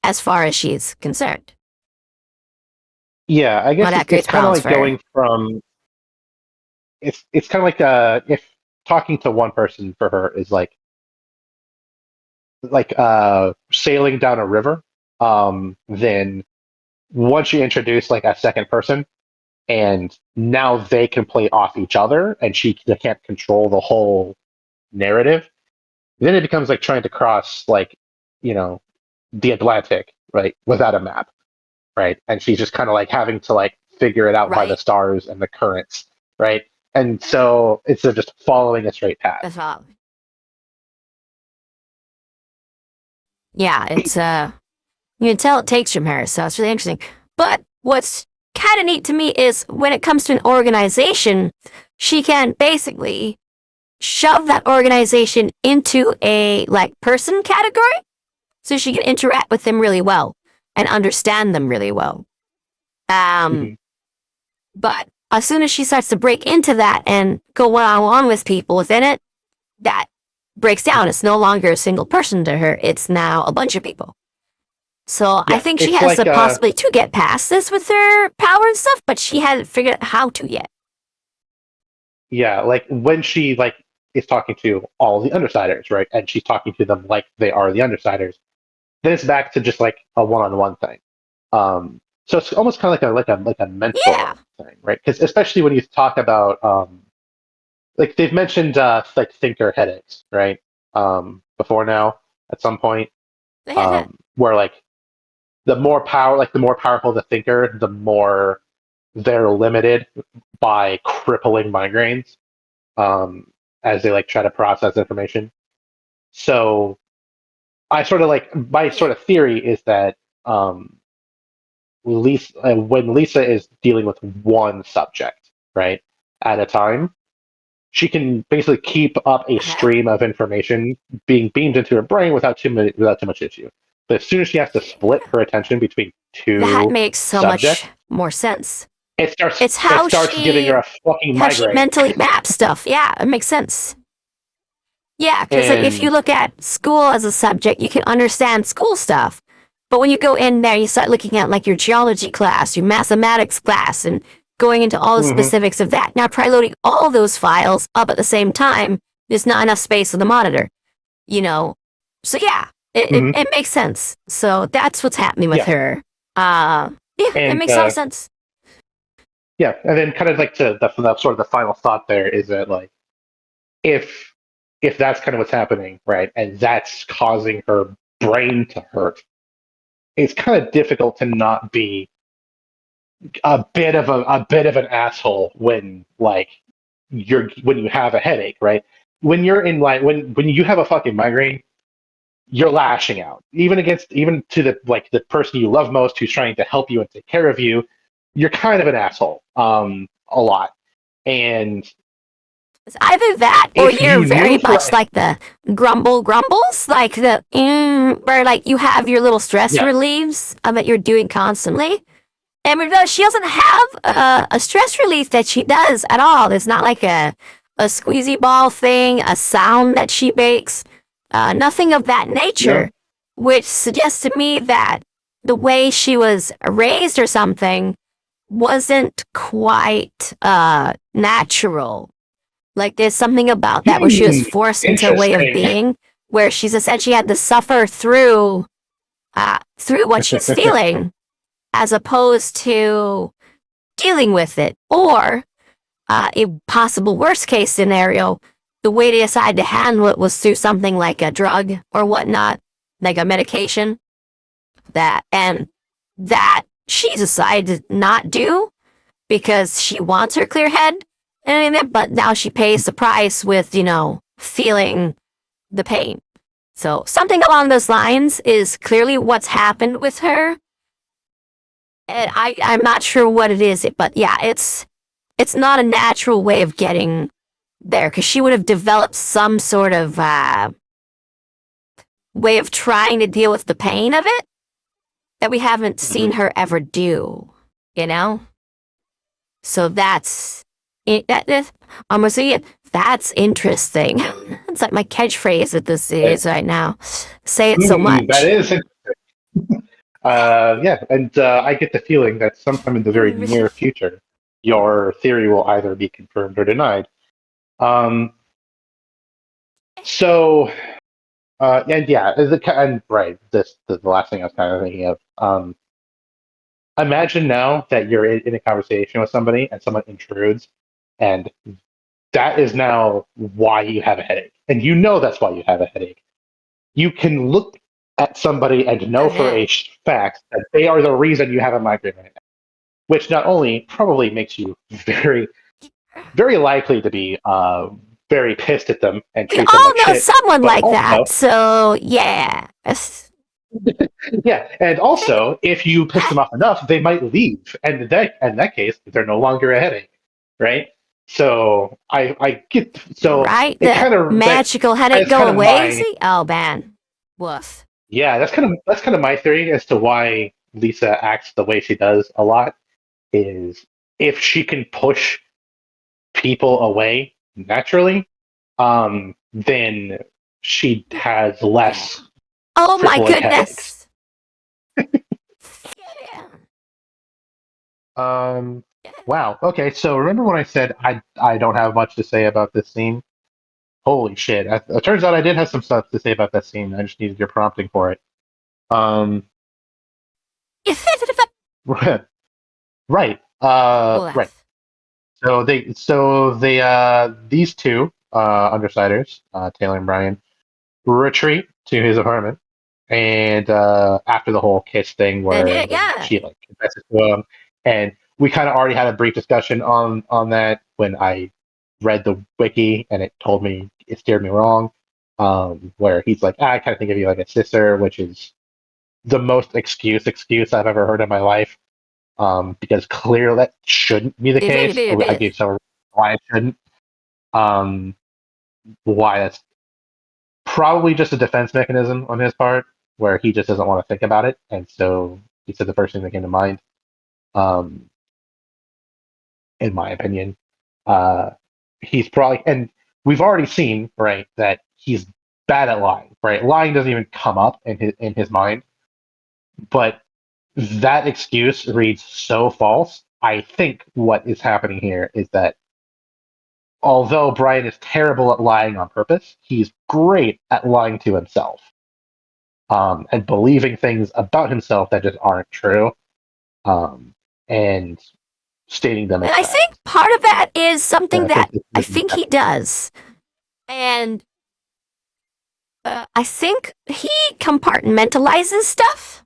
as far as she's concerned. Yeah, I guess That it's creates kind of problems like for her. going from it's kind of like if talking to one person for her is like sailing down a river. Then once you introduce like a second person, and now they can play off each other, and they can't control the whole narrative. Then it becomes like trying to cross like you know the Atlantic, right, without a map, right? And she's just kind of like having to like figure it out by the Right. stars and the currents, right? And so instead of just following a straight path. That's all. Yeah, it's you can tell it takes from her, so it's really interesting. But what's kind of neat to me is when it comes to an organization, she can basically shove that organization into a like person category, so she can interact with them really well and understand them really well. Um, Mhm. but as soon as she starts to break into that and go one on one with people within it, that breaks down. It's no longer a single person to her. It's now a bunch of people. So I Yeah, think she it's has like the possibility to get past this with her power and stuff, but she hasn't figured out how to yet. yeah, like when she like is talking to all the undersiders, right? And she's talking to them like they are the undersiders. Then it's back to just like a one-on-one thing. So it's almost kind of like a mentor Yeah. thing, right? Because especially when you talk about like they've mentioned like thinker headaches, right? Before now at some point, where like the more powerful the thinker, the more they're limited by crippling migraines, as they like try to process information. So I sort of like my sort of theory is that when Lisa is dealing with one subject, right, at a time, she can basically keep up a stream of information being beamed into her brain without too much issue. But as soon as she has to split her attention between That two makes so much subjects, more sense. it starts It's it starts giving her a fucking how she migraine. mentally maps stuff. Yeah, it makes sense. Yeah, because like if you And look at school as a subject, you can understand school stuff. But when you go in there, you start looking at like your geology class, your mathematics class, and going into all the mhm, specifics of that. Now try loading all those files up at the same time. There's not enough space on the monitor, you know. So yeah, mhm, it makes sense. So that's what's happening with yeah, her. Yeah, it and makes all sense. yeah, and then kind of like to the sort of the final thought there is that like if if that's kind of what's happening, right, and that's causing her brain to hurt, it's kind of difficult to not be a bit of an asshole when like when you have a headache, right? When you're in like when you have a fucking migraine, you're lashing out, even to the person you love most, who's trying to help you and take care of you. You're kind of an asshole, a lot. And It's either that or if you're you very knew for much like the grumbles, like the where like you have your little stress yeah, relieves that you're doing constantly. And she doesn't have a stress relief that she does at all. It's not like a squeezy ball thing, a sound that she makes, nothing of that no, nature, which suggests to me that the way she was raised or something wasn't quite natural. Like there's something about that where she was forced into a way of interesting. being, where she's essentially had to suffer through what she's feeling, as opposed to dealing with it. Or a possible worst case scenario, the way they decided to handle it was through something like a drug or whatnot, like a medication that she decided to not do because she wants her clear head. But now she pays the price with, feeling the pain. So something along those lines is clearly what's happened with her. And I'm not sure what it is, but yeah, it's not a natural way of getting there because she would have developed some sort of way of trying to deal with the pain of it that we haven't seen her ever do, you know? So that's it. I'm gonna say it. That's interesting. It's like my catchphrase at this is right now. Say it so That much. is yeah, and I get the feeling that sometime in the very near future, your theory will either be confirmed or denied. Um, so, and yeah, and right, the last thing I was kind of thinking of. Imagine now that you're in a conversation with somebody and someone intrudes, and that is now why you have a headache, and you know that's why you have a headache. You can look at somebody and know for a fact that they are the reason you have a migraine right now, which not only probably makes you very, very likely to be very pissed at them and We treat them all like know shit, someone but like that, also, so yeah. yeah, and also, if you piss them off enough, they might leave, and in that case, they're no longer a headache, right? So I get Right? it The kind of magical headache that's go kind of away? my See? Oh, man. Woof. yeah, that's kind of my theory as to why Lisa acts the way she does a lot. Is if she can push people away naturally, then she has less Oh, my crippling headaches. goodness. Yeah. Um, wow. Okay, so remember when I said I don't have much to say about this scene? Holy shit! It turns out I did have some stuff to say about that scene. I just needed your prompting for it. Um, right. Right. Woof. These two undersiders, Taylor and Brian, retreat to his apartment, and after the whole kiss thing, And where yeah. she like confesses to him, and we kind of already had a brief discussion on that when I read the wiki, and it told me it steered me wrong. Where he's like, I kind of think of you like a sister, which is the most excuse I've ever heard in my life. Because clearly that shouldn't be the case. I gave some why it shouldn't. Um, why that's probably just a defense mechanism on his part, where he just doesn't want to think about it, and so he said the first thing that came to mind. Um, in my opinion, uh, he's probably, and we've already seen right that he's bad at lying. Right, lying doesn't even come up in his mind, but that excuse reads so false. I think what is happening here is that although Brian is terrible at lying on purpose, he's great at lying to himself, and believing things about himself that just aren't true, um, and stating them And as I fact. think part of that is And something I think that this I is think he does. And I think he compartmentalizes stuff.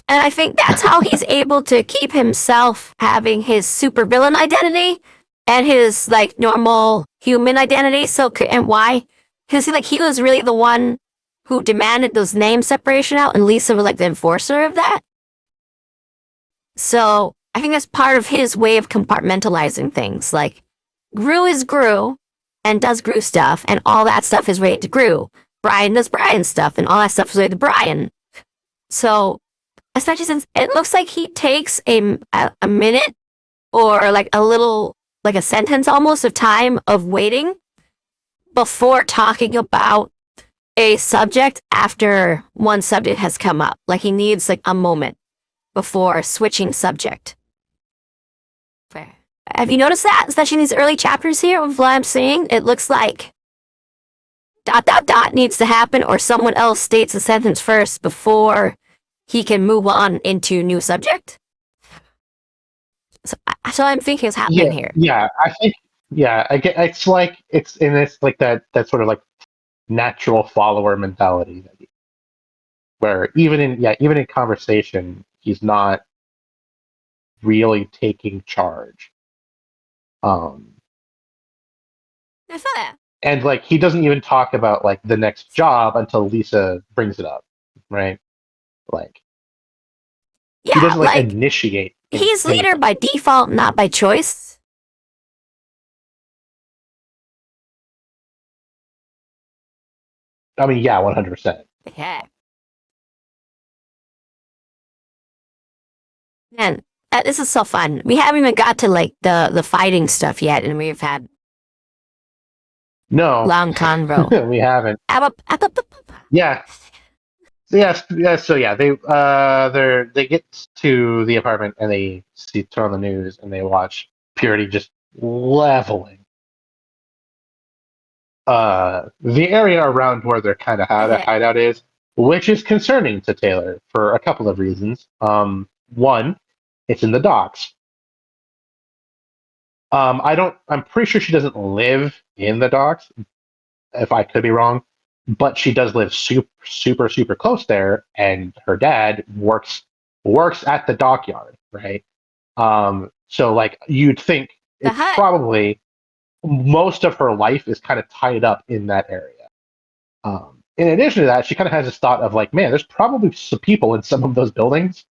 And I think that's how he's able to keep himself having his supervillain identity and his normal human identity. So and why? Because he was really the one who demanded those name separation out, and Lisa was like the enforcer of that. So I think that's part of his way of compartmentalizing things. Like, Gru is Gru and does Gru stuff, and all that stuff is related to Gru. Brian does Brian stuff, and all that stuff is related to Brian. So, especially since it looks like he takes a minute or like a little, like a sentence almost of time of waiting before talking about a subject after one subject has come up. Like he needs like a moment before switching subject. Fair. Have you noticed that? Especially in these early chapters here of what I'm seeing, it looks like ... needs to happen, or someone else states a sentence first before he can move on into new subject. So I'm thinking is happening here. Yeah, I think. Yeah, I get. It's like it's like that sort of like natural follower mentality, where even in conversation, he's not really taking charge. I saw that. And like he doesn't even talk about like the next job until Lisa brings it up, right? Like yeah, he doesn't like like initiate. He's leader by default, not by choice. I mean, yeah, 100%. Yeah. Man, this is so fun. We haven't even got to like the fighting stuff yet, and we've had No, long convo. we haven't. Yeah. So yeah, they get to the apartment and they turn on the news and they watch Purity just leveling the area around where their kind of hideout is, which is concerning to Taylor for a couple of reasons. One, it's in the docks. I'm pretty sure she doesn't live in the docks, if I could be wrong, but she does live super close there, and her dad works at the dockyard, right? So like you'd think it's probably most of her life is kind of tied up in that area. In addition to that, she kind of has this thought of like, man, there's probably some people in some of those buildings.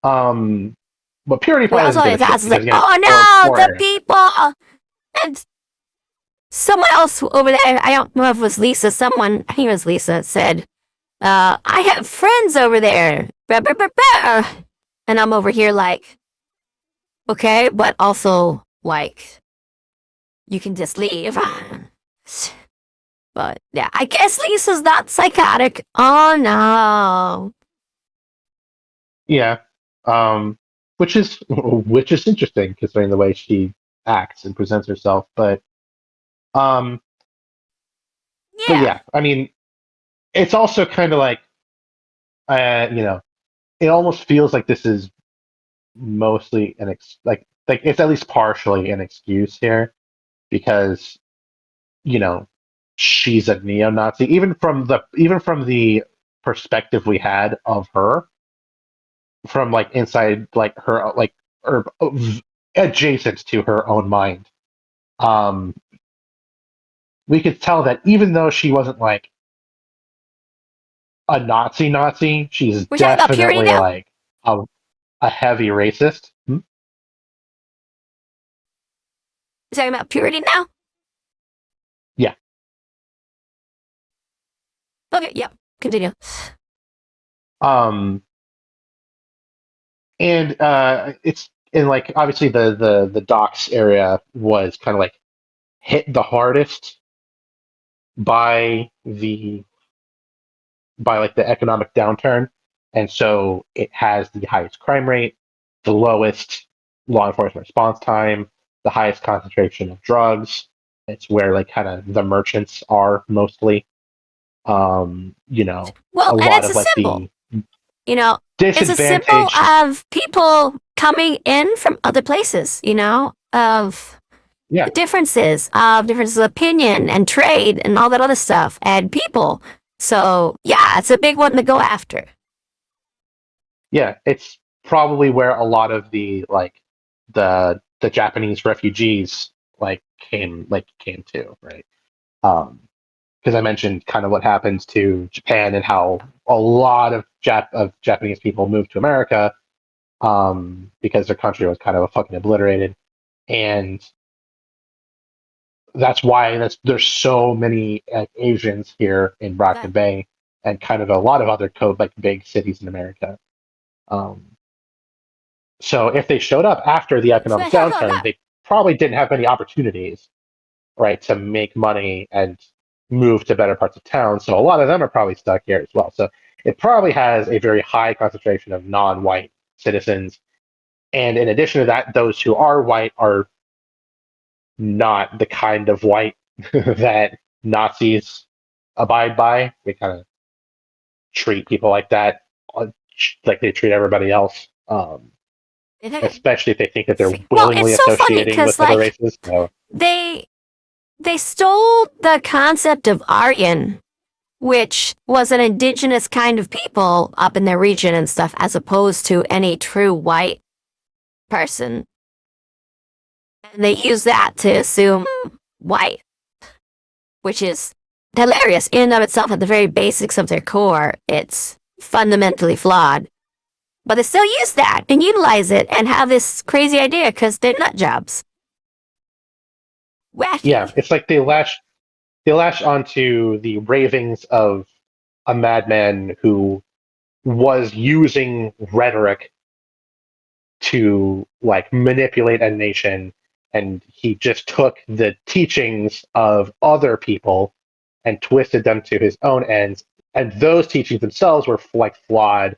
But Purity probably also doesn't give a shit like, because, oh no, the people and someone else over there. I don't know if it was Lisa. Someone, I think it was Lisa, said, "I have friends over there," and I'm over here like, okay, but also like, you can just leave. But yeah, I guess Lisa's not psychotic. Oh no. Yeah. Which is interesting considering the way she acts and presents herself. But but yeah, I mean, it's also kind of like, it almost feels like this is mostly like it's at least partially an excuse here because she's a neo-Nazi, even from the perspective we had of her from like inside like her like or adjacent to her own mind. We could tell that even though she wasn't like a Nazi, she's definitely like a heavy racist. You're talking about Purity now? Yeah. Okay, yeah. Continue. And it's in like obviously the docks area was kind of like hit the hardest by like the economic downturn, and so it has the highest crime rate, the lowest law enforcement response time, the highest concentration of drugs. It's where like kind of the merchants are mostly. Well, and it's a symbol. It's a symbol of people coming in from other places, of differences of opinion and trade and all that other stuff and people. So yeah, it's a big one to go after. Yeah, it's probably where a lot of the like the Japanese refugees came to, right? because I mentioned kind of what happens to Japan and how a lot of Japanese people moved to America because their country was kind of fucking obliterated, and that's why there's so many Asians here in Rockland Bay and kind of a lot of other big cities in America. So if they showed up after the economic downturn, they probably didn't have many opportunities, right, to make money and move to better parts of town. So a lot of them are probably stuck here as well. So it probably has a very high concentration of non-white citizens. And in addition to that, those who are white are not the kind of white that Nazis abide by. They kind of treat people like that, like they treat everybody else. Especially if they think that they're willingly associating with other races. So. They stole the concept of Aryan, which was an indigenous kind of people up in their region and stuff, as opposed to any true white person. And they use that to assume white, which is hilarious in and of itself. At the very basics of their core, it's fundamentally flawed. But they still use that and utilize it and have this crazy idea because they're nut jobs. Wacky. Yeah, it's like they lash onto the ravings of a madman who was using rhetoric to like manipulate a nation, and he just took the teachings of other people and twisted them to his own ends, and those teachings themselves were like flawed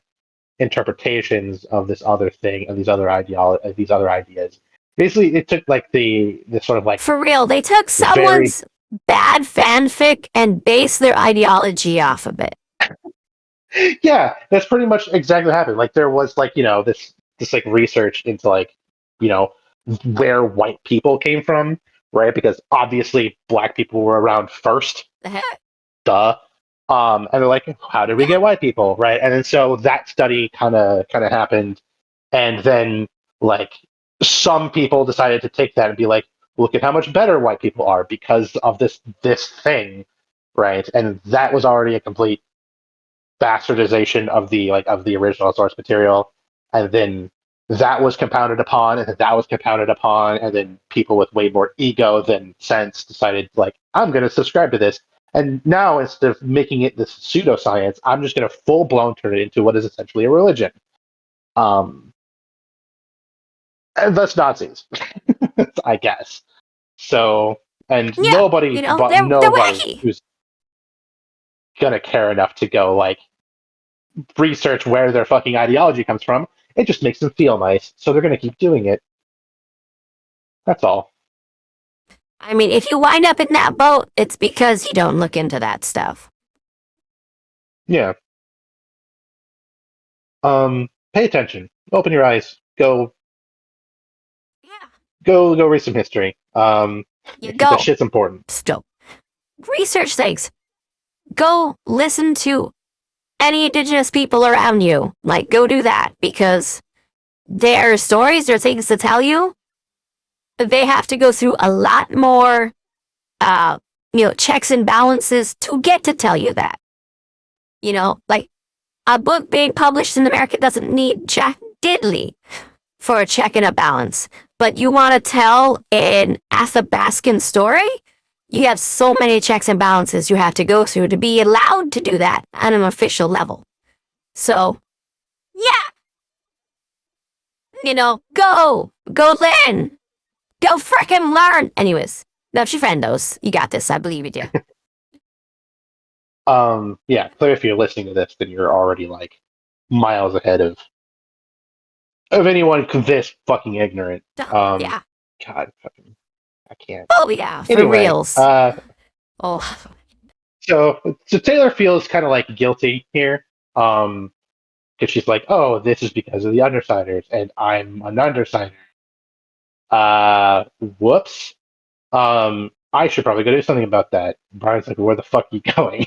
interpretations of this other thing, of these other ideas. Basically, it took like the sort of like, for real, they took someone's bad fanfic and based their ideology off of it. Yeah, that's pretty much exactly what happened. Like there was like, this like research into like, where white people came from, right? Because obviously black people were around first. Duh. And they're like, how did we get white people, right? And then so that study kind of happened, and then like some people decided to take that and be like, look at how much better white people are because of this thing, right? And that was already a complete bastardization of the original source material, and then that was compounded upon, and that was compounded upon, and then people with way more ego than sense decided like, I'm going to subscribe to this. And now, instead of making it this pseudoscience, I'm just going to full-blown turn it into what is essentially a religion. And thus Nazis, I guess. So, and nobody who's going to care enough to go, like, research where their fucking ideology comes from. It just makes them feel nice, so they're going to keep doing it. That's all. I mean, if you wind up in that boat, it's because you don't look into that stuff. Yeah. Pay attention. Open your eyes. Go. Yeah. Go read some history. That shit's important. Still. Research things. Go listen to any indigenous people around you. Like, go do that, because their stories, their things to tell you, they have to go through a lot more, checks and balances to get to tell you that. Like a book being published in America doesn't need jack diddly for a check and a balance. But you want to tell an Athabascan story? You have so many checks and balances you have to go through to be allowed to do that on an official level. So, yeah. Go learn. Go frickin' learn. Anyways, that's your friendos. You got this. I believe you do. Yeah, clearly if you're listening to this, then you're already like miles ahead of anyone this fucking ignorant. Yeah. God, fucking, I can't. Oh yeah, for reals. So Taylor feels kind of like guilty here, because she's like, oh, this is because of the Undersiders, and I'm an Undersider. Whoops. I should probably go do something about that. Brian's like, where the fuck are you going?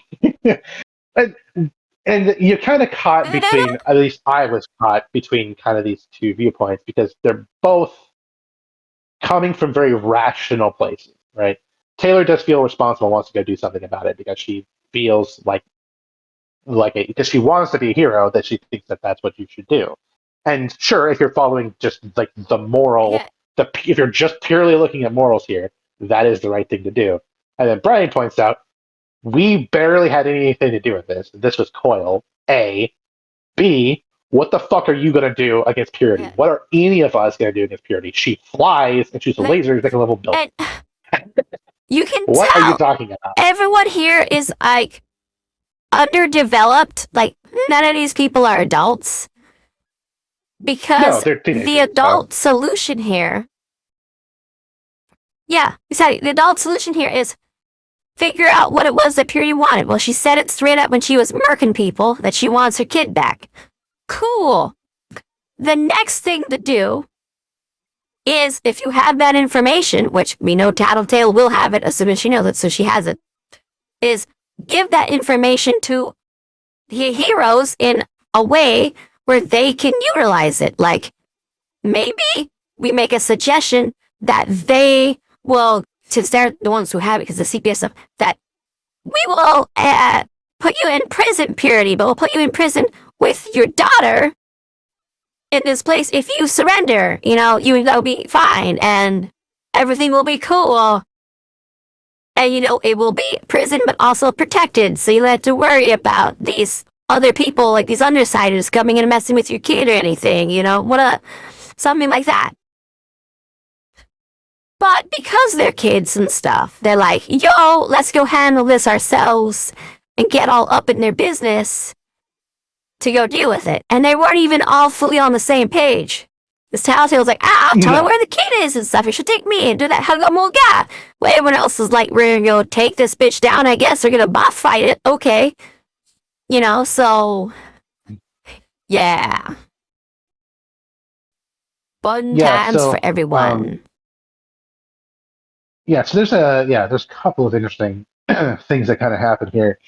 and you're kind of caught between, at least I was caught between kind of these two viewpoints, because they're both coming from very rational places, right? Taylor does feel responsible, wants to go do something about it because she feels because she wants to be a hero, that she thinks that that's what you should do. And sure, if you're following just like the moral, if you're just purely looking at morals here, that is the right thing to do. And then Brian points out, we barely had anything to do with this. This was Coil. A. B. What the fuck are you gonna do against Purity? Yeah. What are any of us gonna do against Purity? She flies and shoots lasers like a level building. You can What are you tell talking about? everyone here is like underdeveloped. Like none of these people are adults. Because they're teenagers, the adult solution here. Yeah, exactly. The adult solution here is figure out what it was that Purity wanted. Well, she said it straight up when she was murking people that she wants her kid back. Cool. The next thing to do is, if you have that information, which we know Tattletale will have it as soon as she knows it, so she has it, is give that information to the heroes in a way where they can utilize it. Like, maybe we make a suggestion that they will, since they're the ones who have it, because the CPS stuff, that we will put you in prison, Purity, but we'll put you in prison with your daughter in this place. If you surrender, that'll be fine, and everything will be cool. And, it will be prison, but also protected, so you don't have to worry about these other people, like these undersiders, coming in and messing with your kid or anything, something like that. But because they're kids and stuff, they're like, yo, let's go handle this ourselves and get all up in their business to go deal with it. And they weren't even all fully on the same page. This Tattletale's like, I'll tell her where the kid is and stuff. You should take me and do that huggamuga. Well, everyone else is like, we're gonna go take this bitch down, I guess. They're gonna boss fight it. Okay. So, yeah. Fun times for everyone. So there's a couple of interesting things that kind of happen here.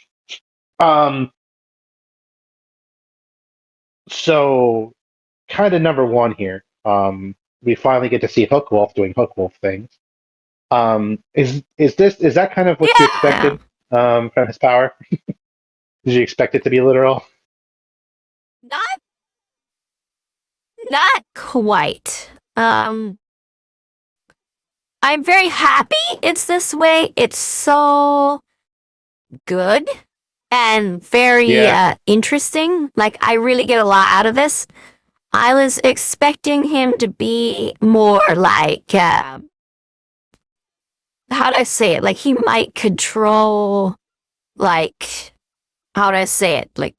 So kind of number one here, we finally get to see Hookwolf doing Hookwolf things. Is that kind of what you expected from his power? Did you expect it to be literal? Not quite. I'm very happy it's this way. It's so good and very interesting. Like, I really get a lot out of this. I was expecting him to be more like, how do I say it? Like, he might control, like, how do I say it? Like,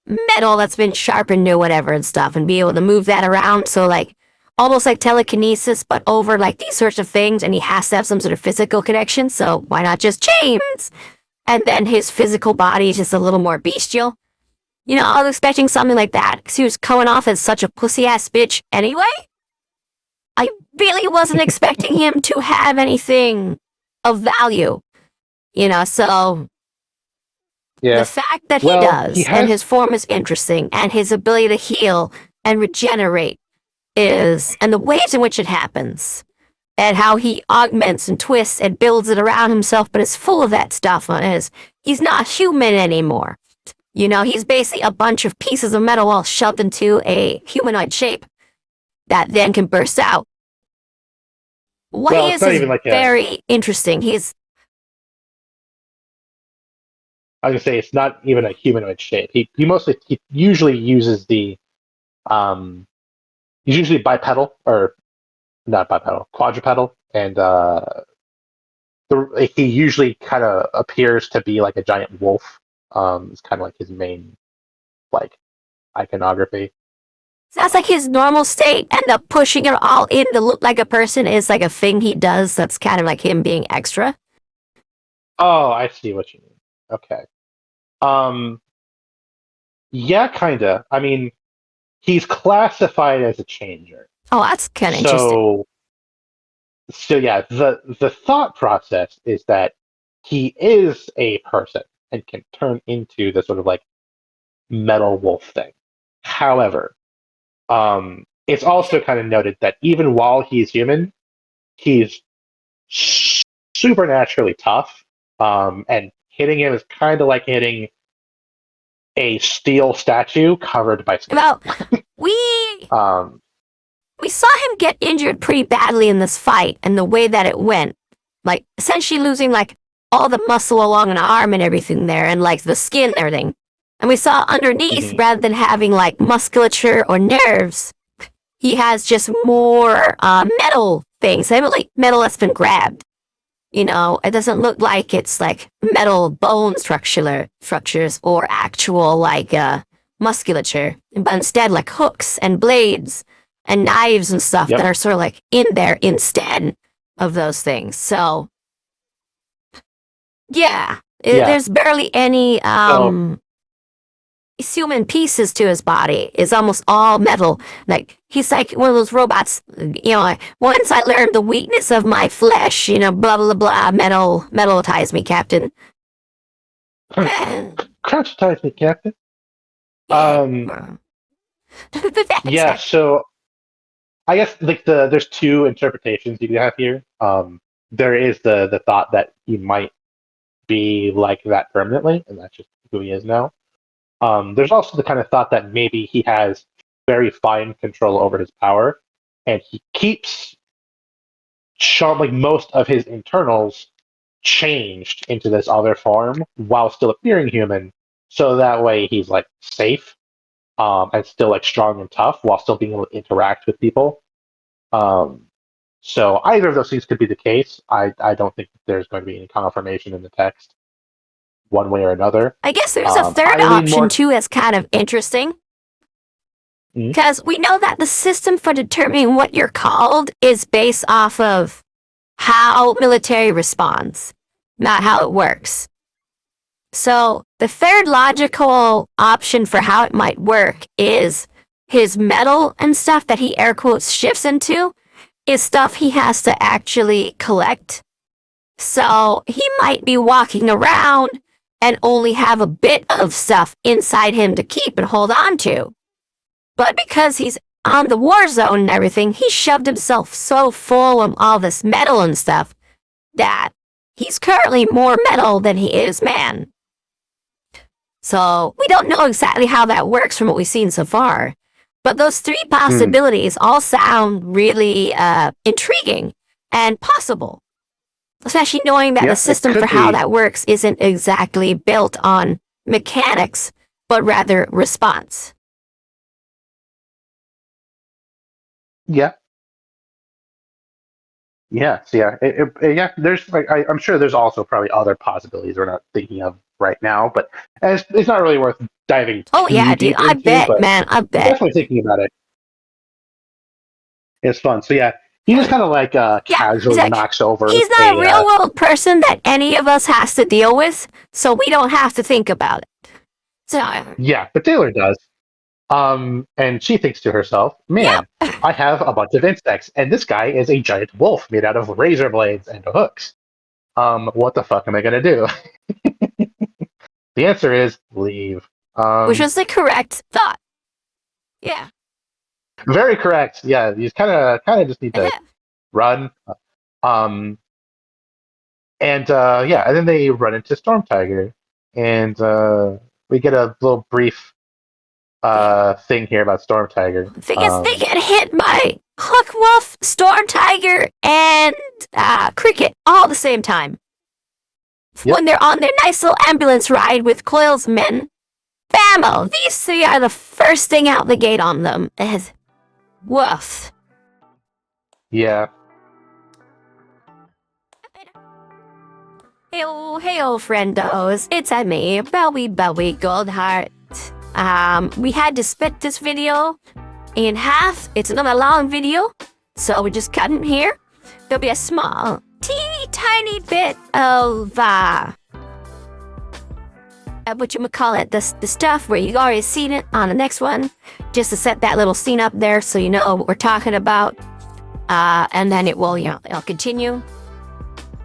metal that's been sharpened or whatever and stuff, and be able to move that around. So, like, almost like telekinesis, but over like these sorts of things, and he has to have some sort of physical connection, so why not just chains? And then his physical body is just a little more bestial. I was expecting something like that, because he was coming off as such a pussy-ass bitch anyway. I really wasn't expecting him to have anything of value. So... Yeah. The fact that he does, and his form is interesting, and his ability to heal and regenerate and the ways in which it happens, and how he augments and twists and builds it around himself, but is full of that stuff on his. He's not human anymore. He's basically a bunch of pieces of metal all shoved into a humanoid shape that then can burst out. What he is very interesting. I was gonna say it's not even a humanoid shape. He usually uses he's usually bipedal, or not bipedal, quadrupedal, and he usually kind of appears to be like a giant wolf. It's kind of like his main iconography. That's like his normal state, and the pushing it all in to look like a person is like a thing he does that's kind of like him being extra. Oh, I see what you mean. Okay. Yeah, kinda. I mean, he's classified as a changer. Oh, that's kind of interesting. So yeah, the thought process is that he is a person and can turn into the sort of like metal wolf thing. However, it's also kind of noted that even while he's human, he's supernaturally tough. And hitting him is kind of like hitting a steel statue covered by skin. Well, Um, we saw him get injured pretty badly in this fight, and the way that it went, like essentially losing like all the muscle along an arm and everything there, and like the skin and everything. And we saw underneath, rather than having like musculature or nerves, he has just more metal things. I mean, like metal that's been grabbed. You know, it doesn't look like it's like metal bone structures or actual like musculature, but instead like hooks and blades and knives and stuff that are sort of like in there instead of those things. So, there's barely any human pieces to his body. It's almost all metal. Like he's like one of those robots. You know, once I learned the weakness of my flesh, you know, blah blah blah. Metalize me, Captain. Crunchitize me, Captain. Yeah. So I guess like there's two interpretations you can have here. There is the thought that he might be like that permanently, and that's just who he is now. There's also the kind of thought that maybe he has very fine control over his power, and he keeps like most of his internals changed into this other form while still appearing human, so that way he's like safe, and still like strong and tough while still being able to interact with people. So either of those things could be the case. I don't think there's going to be any confirmation in the text one way or another. I guess there's a third option too that's kind of interesting. Because we know that the system for determining what you're called is based off of how military responds, not how it works. So the third logical option for how it might work is his metal and stuff that he air quotes shifts into is stuff he has to actually collect. So he might be walking around and only have a bit of stuff inside him to keep and hold on to. But because he's on the war zone and everything, he shoved himself so full of all this metal and stuff that he's currently more metal than he is man. So we don't know exactly how that works from what we've seen so far. But those three possibilities all sound really intriguing and possible. Especially knowing that the system for how that works isn't exactly built on mechanics, but rather response. Yeah. Yes, yeah. There's like I'm sure there's also probably other possibilities we're not thinking of right now, but it's not really worth diving. Oh yeah, dude, I bet, man, I bet. Definitely thinking about it. It's fun. So yeah, he just kind of like casually knocks over. He's not a real world person that any of us has to deal with, so we don't have to think about it. So yeah, but Taylor does. And she thinks to herself, man, I have a bunch of insects, and this guy is a giant wolf made out of razor blades and hooks. What the fuck am I gonna do? The answer is leave. Which was the correct thought. Yeah. Very correct. Yeah, you kind of just need to run. And then they run into Storm Tiger, and we get a little brief thing here about Storm Tiger. The thing is, they get hit by Hook Wolf, Storm Tiger, and Cricket all at the same time. When they're on their nice little ambulance ride with Coil's men, bammo! These three are the first thing out the gate on them. Woof. Yeah. Heyo Friendos, it's me, Bowie Goldheart. We had to split this video in half. It's not a long video, so we're just cutting here. There'll be a small, teeny tiny bit of the stuff where you already seen it on the next one, just to set that little scene up there so you know what we're talking about. And then it'll continue, and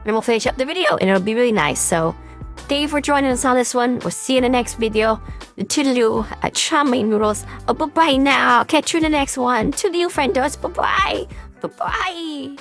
we'll finish up the video, and it'll be really nice. So thank you for joining us on this one. We'll see you in the next video. Toodaloo, charming noodles. Bye-bye now. Catch you in the next one. Toodaloo, friendos. Bye-bye. Bye-bye.